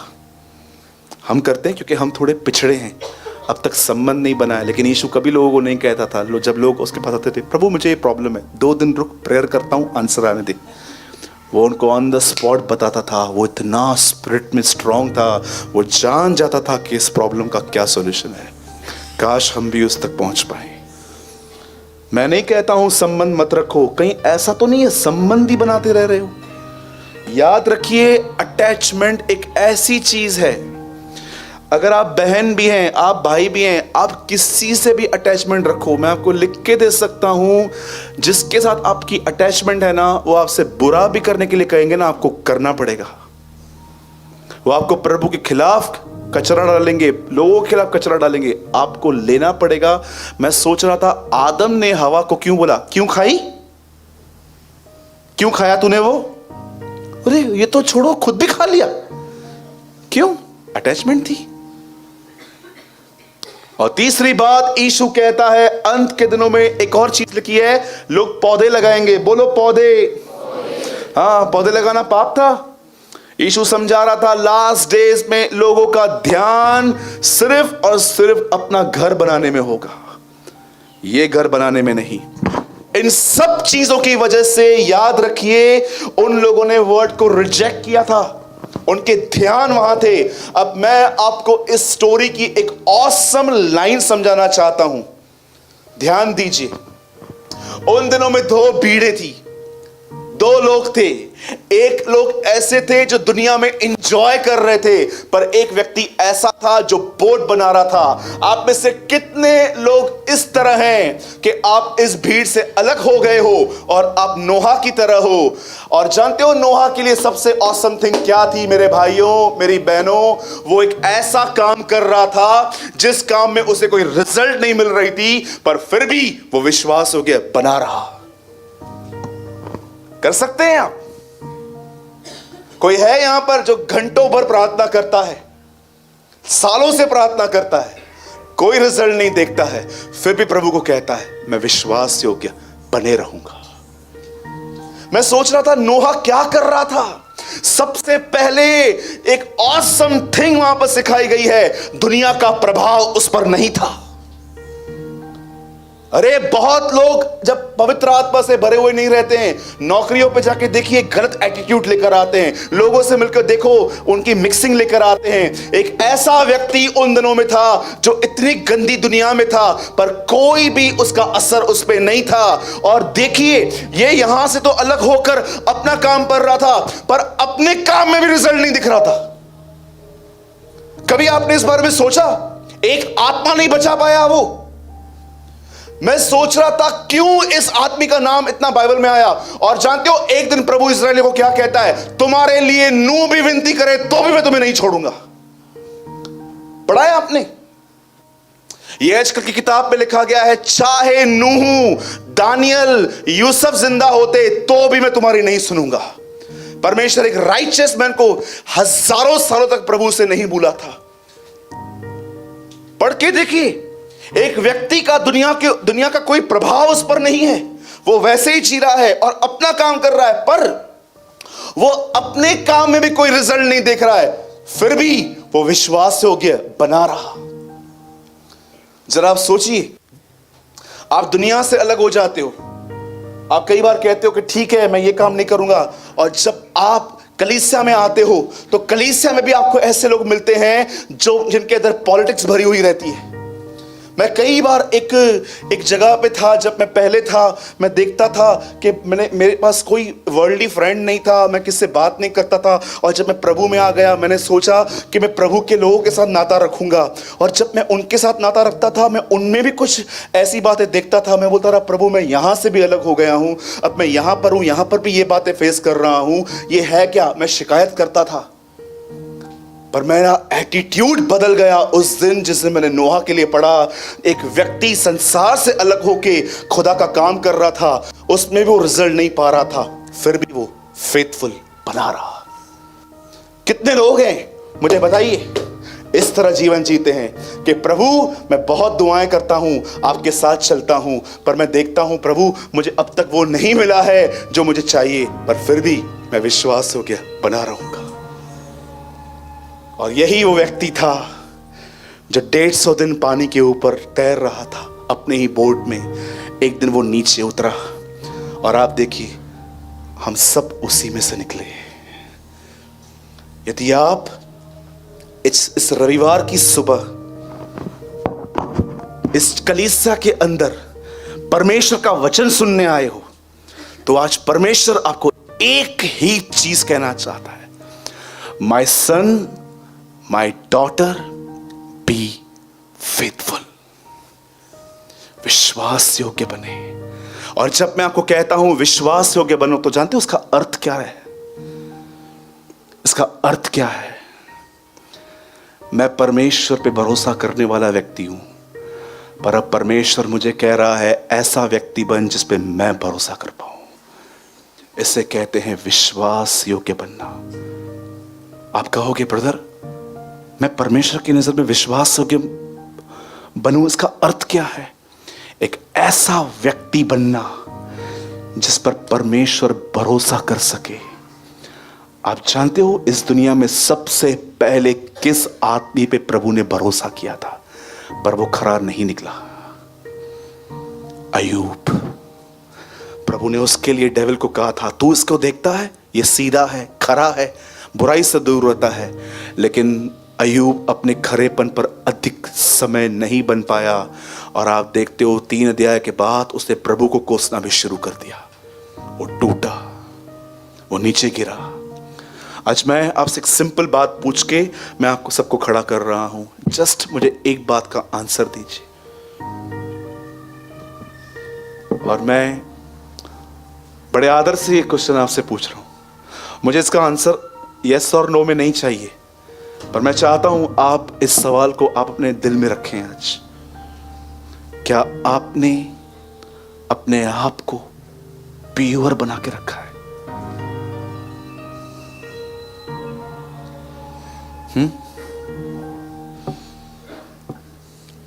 हम करते हैं क्योंकि हम थोड़े पिछड़े हैं, अब तक संबंध नहीं बना है। लेकिन यीशु कभी लोगों को नहीं कहता था, जब लोग उसके पास आते थे, प्रभु मुझे ये प्रॉब्लम है, 2 दिन रुक, प्रेयर करता हूं, आंसर आने दे। वो उनको ऑन द स्पॉट बताता था। वो इतना स्पिरिट में स्ट्रांग था, वो जान जाता था कि इस प्रॉब्लम का क्या सॉल्यूशन है। काश हम भी उस तक पहुंच पाए। मैं नहीं कहता हूं संबंध मत रखो, कहीं ऐसा तो नहीं है संबंध ही बनाते रह रहे हो। याद रखिए, अटैचमेंट एक ऐसी चीज है, अगर आप बहन भी हैं, आप भाई भी हैं, आप किसी से भी अटैचमेंट रखो, मैं आपको लिख के दे सकता हूं, जिसके साथ आपकी अटैचमेंट है ना, वो आपसे बुरा भी करने के लिए कहेंगे ना, आपको करना पड़ेगा। वो आपको प्रभु के खिलाफ कचरा डालेंगे, लोगों के खिलाफ कचरा डालेंगे, आपको लेना पड़ेगा। मैं सोच रहा था आदम ने हवा को क्यों बोला, क्यों खाई, क्यों खाया तूने वो? अरे ये तो छोड़ो, खुद भी खा लिया। क्यों? अटैचमेंट थी। और तीसरी बात यीशु कहता है, अंत के दिनों में एक और चीज लिखी है, लोग पौधे लगाएंगे। बोलो पौधे। हाँ, पौधे लगाना पाप था। यीशु समझा रहा था लास्ट डेज में लोगों का ध्यान सिर्फ और सिर्फ अपना घर बनाने में होगा, ये घर बनाने में नहीं। इन सब चीजों की वजह से याद रखिए, उन लोगों ने वर्ड को रिजेक्ट किया था। उनके ध्यान वहां थे। अब मैं आपको इस स्टोरी की एक ऑसम लाइन समझाना चाहता हूं, ध्यान दीजिए। उन दिनों में दो भीड़ें थी, दो लोग थे। एक लोग ऐसे थे जो दुनिया में एंजॉय कर रहे थे, पर एक व्यक्ति ऐसा था जो बोझ बना रहा था। आप में से कितने लोग इस तरह हैं कि आप इस भीड़ से अलग हो गए हो और आप नोहा की तरह हो? और जानते हो नोहा के लिए सबसे ऑसम थिंग क्या थी मेरे भाइयों, मेरी बहनों? वो एक ऐसा काम कर रहा था जिस काम में उसे कोई रिजल्ट नहीं मिल रही थी, पर फिर भी वो विश्वास हो गया बना रहा। कर सकते हैं आप? कोई है यहां पर जो घंटों भर प्रार्थना करता है, सालों से प्रार्थना करता है, कोई रिजल्ट नहीं देखता है, फिर भी प्रभु को कहता है मैं विश्वास योग्य बने रहूंगा? मैं सोच रहा था नोहा क्या कर रहा था। सबसे पहले एक ऑसम थिंग वहां पर सिखाई गई है, दुनिया का प्रभाव उस पर नहीं था। अरे बहुत लोग जब पवित्र आत्मा से भरे हुए नहीं रहते हैं, नौकरियों पे जाके देखिए गलत एटीट्यूड लेकर आते हैं, लोगों से मिलकर देखो उनकी मिक्सिंग लेकर आते हैं। एक ऐसा व्यक्ति उन दिनों में था जो इतनी गंदी दुनिया में था, पर कोई भी उसका असर उस पर नहीं था। और देखिए ये यहां से तो अलग होकर अपना काम कर रहा था, पर अपने काम में भी रिजल्ट नहीं दिख रहा था। कभी आपने इस बारे में सोचा? एक आत्मा नहीं बचा पाया वो। मैं सोच रहा था क्यों इस आदमी का नाम इतना बाइबल में आया। और जानते हो एक दिन प्रभु इस्राएलियों को क्या कहता है? तुम्हारे लिए नूह भी विनती करे तो भी मैं तुम्हें नहीं छोड़ूंगा। पढ़ा है आपने? ये आजकल की किताब में लिखा गया है, चाहे नूह, दानियल, यूसुफ जिंदा होते तो भी मैं तुम्हारी नहीं सुनूंगा। परमेश्वर एक राइचियस मैन को हजारों सालों तक प्रभु से नहीं भूला था। पढ़ के देखिए, एक व्यक्ति का दुनिया का कोई प्रभाव उस पर नहीं है, वो वैसे ही जी रहा है और अपना काम कर रहा है, पर वो अपने काम में भी कोई रिजल्ट नहीं देख रहा है, फिर भी वो विश्वास योग्य बना रहा। जरा आप सोचिए, आप दुनिया से अलग हो जाते हो, आप कई बार कहते हो कि ठीक है मैं ये काम नहीं करूंगा, और जब आप कलीसिया में आते हो तो कलीसिया में भी आपको ऐसे लोग मिलते हैं जो जिनके अंदर पॉलिटिक्स भरी हुई रहती है। मैं कई बार एक जगह पे था, जब मैं पहले था, मैं देखता था कि मेरे पास कोई वर्ल्डली फ्रेंड नहीं था, मैं किससे बात नहीं करता था। और जब मैं प्रभु में आ गया, मैंने सोचा कि मैं प्रभु के लोगों के साथ नाता रखूंगा। और जब मैं उनके साथ नाता रखता था, मैं उनमें भी कुछ ऐसी बातें देखता था। मैं बोलता रहा, प्रभु मैं यहाँ से भी अलग हो गया हूँ, अब मैं यहाँ पर हूँ, यहाँ पर भी ये बातें फेस कर रहा हूँ, ये है क्या? मैं शिकायत करता था। पर मेरा एटीट्यूड बदल गया उस दिन जिस दिन मैंने नोहा के लिए पढ़ा। एक व्यक्ति संसार से अलग होके खुदा का काम कर रहा था, उसमें भी वो रिजल्ट नहीं पा रहा था, फिर भी वो फेथफुल बना रहा। कितने लोग हैं मुझे बताइए इस तरह जीवन जीते हैं कि प्रभु मैं बहुत दुआएं करता हूं, आपके साथ चलता हूं, पर मैं देखता हूं प्रभु मुझे अब तक वो नहीं मिला है जो मुझे चाहिए, पर फिर भी मैं विश्वास हो गया बना रहूंगा। और यही वो व्यक्ति था जो 150 दिन पानी के ऊपर तैर रहा था अपने ही बोट में। एक दिन वो नीचे उतरा, और आप देखिए हम सब उसी में से निकले। यदि आप इस रविवार की सुबह इस कलीसिया के अंदर परमेश्वर का वचन सुनने आए हो, तो आज परमेश्वर आपको एक ही चीज कहना चाहता है, my son, my daughter, be faithful. विश्वास योग्य बने। और जब मैं आपको कहता हूं विश्वास योग्य बनो, तो जानते हो उसका अर्थ क्या है? इसका अर्थ क्या है? मैं परमेश्वर पे भरोसा करने वाला व्यक्ति हूं, पर अब परमेश्वर मुझे कह रहा है ऐसा व्यक्ति बन जिस पे मैं भरोसा कर पाऊं। इसे कहते हैं विश्वास योग्य बनना। आप कहोगे ब्रदर मैं परमेश्वर की नजर में विश्वास योग्य बनूं, इसका अर्थ क्या है? एक ऐसा व्यक्ति बनना जिस पर परमेश्वर भरोसा कर सके। आप जानते हो इस दुनिया में सबसे पहले किस आदमी पे प्रभु ने भरोसा किया था पर वो खरा नहीं निकला? अय्यूब। प्रभु ने उसके लिए डेविल को कहा था, तू इसको देखता है, ये सीधा है, खरा है, बुराई से दूर रहता है। लेकिन अय्यूब अपने खरेपन पर अधिक समय नहीं बन पाया, और आप देखते हो 3 अध्याय के बाद उसने प्रभु को कोसना भी शुरू कर दिया। वो टूटा, वो नीचे गिरा। आज मैं आपसे एक सिंपल बात पूछ के मैं आपको सबको खड़ा कर रहा हूं। जस्ट मुझे एक बात का आंसर दीजिए, और मैं बड़े आदर से ये क्वेश्चन आपसे पूछ रहा हूं। मुझे इसका आंसर यस और नो में नहीं चाहिए, पर मैं चाहता हूं आप इस सवाल को आप अपने दिल में रखें आज। क्या आपने अपने आप को प्योर बना के रखा है?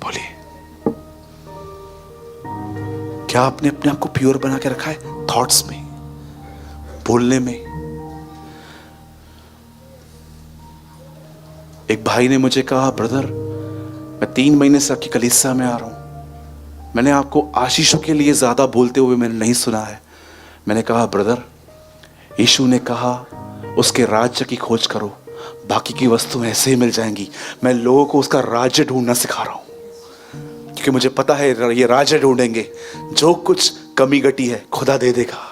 बोलिए, क्या आपने अपने आप को प्योर बना के रखा है? थॉट्स में, बोलने में। एक भाई ने मुझे कहा, ब्रदर मैं 3 महीने से आपकी कलीसिया में आ रहा हूं, मैंने आपको आशीषों के लिए ज्यादा बोलते हुए मैंने नहीं सुना है। मैंने कहा, ब्रदर यीशु ने कहा उसके राज्य की खोज करो, बाकी की वस्तुएं ऐसे ही मिल जाएंगी। मैं लोगों को उसका राज्य ढूंढना सिखा रहा हूं, क्योंकि मुझे पता है ये राज्य ढूंढेंगे, जो कुछ कमी घटी है खुदा दे देगा।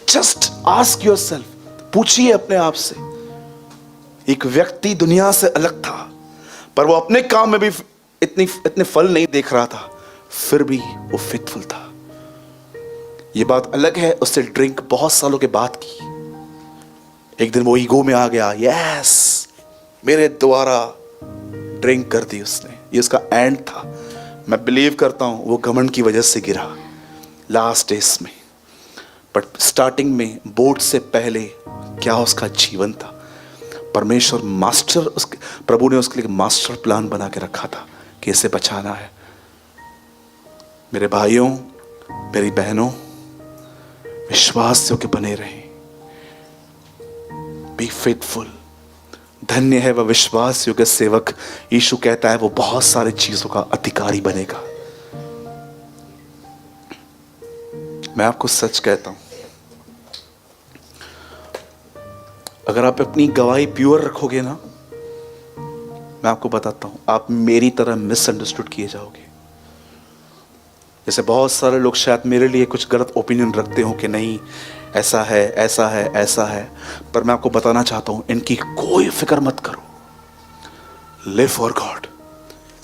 जस्ट आस्क योरसेल्फ, पूछिए अपने आप से। एक व्यक्ति दुनिया से अलग था, पर वो अपने काम में भी इतने फल नहीं देख रहा था, फिर भी वो फेथफुल था। ये बात अलग है उससे ड्रिंक बहुत सालों के बाद की। एक दिन वो ईगो में आ गया, यस मेरे द्वारा ड्रिंक कर दी उसने, ये उसका एंड था। मैं बिलीव करता हूं वो घमंड की वजह से गिरा लास्ट डेज में, बट स्टार्टिंग में बोर्ड से पहले क्या उसका जीवन था। परमेश्वर मास्टर, उसके प्रभु ने उसके लिए मास्टर प्लान बना के रखा था कि इसे बचाना है। मेरे भाइयों, मेरी बहनों, विश्वास योग्य बने रहें, बी फेथफुल। धन्य है वह विश्वास योग्य सेवक, यीशु कहता है वो बहुत सारी चीजों का अधिकारी बनेगा। मैं आपको सच कहता हूं, अगर आप अपनी गवाही प्योर रखोगे ना, मैं आपको बताता हूं, आप मेरी तरह मिसअंडरस्टूड किए जाओगे। जैसे बहुत सारे लोग शायद मेरे लिए कुछ गलत ओपिनियन रखते हो कि नहीं ऐसा है, ऐसा है, ऐसा है, पर मैं आपको बताना चाहता हूं इनकी कोई फिक्र मत करो। Live for God.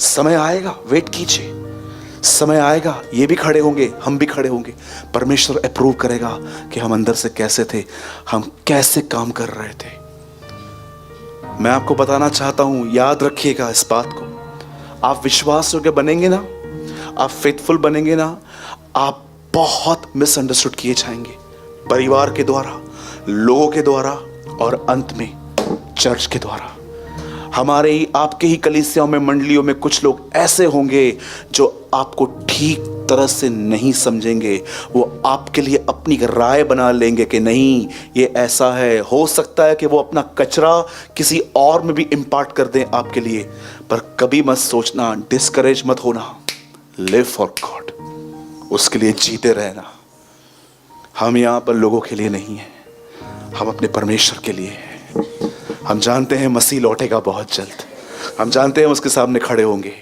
समय आएगा, वेट कीजिए, समय आएगा, ये भी खड़े होंगे, हम भी खड़े होंगे। परमेश्वर अप्रूव करेगा कि हम अंदर से कैसे थे, हम कैसे काम कर रहे थे। मैं आपको बताना चाहता हूं, याद रखिएगा इस बात को, आप विश्वास योग्य बनेंगे ना, आप फेथफुल बनेंगे ना, आप बहुत मिसअंडरस्टूड किए जाएंगे, परिवार के द्वारा, लोगों के द्वारा, और अंत में चर्च के द्वारा। हमारे ही आपके ही कलीसियाओं में, मंडलियों में कुछ लोग ऐसे होंगे जो आपको ठीक तरह से नहीं समझेंगे। वो आपके लिए अपनी राय बना लेंगे कि नहीं ये ऐसा है। हो सकता है कि वो अपना कचरा किसी और में भी इम्पार्ट कर दें आपके लिए, पर कभी मत सोचना, डिस्करेज मत होना। लिव फॉर गॉड, उसके लिए जीते रहना। हम यहाँ पर लोगों के लिए नहीं हैं, हम अपने परमेश्वर के लिए हैं। हम जानते हैं मसीह लौटेगा बहुत जल्द, हम जानते हैं उसके सामने खड़े होंगे।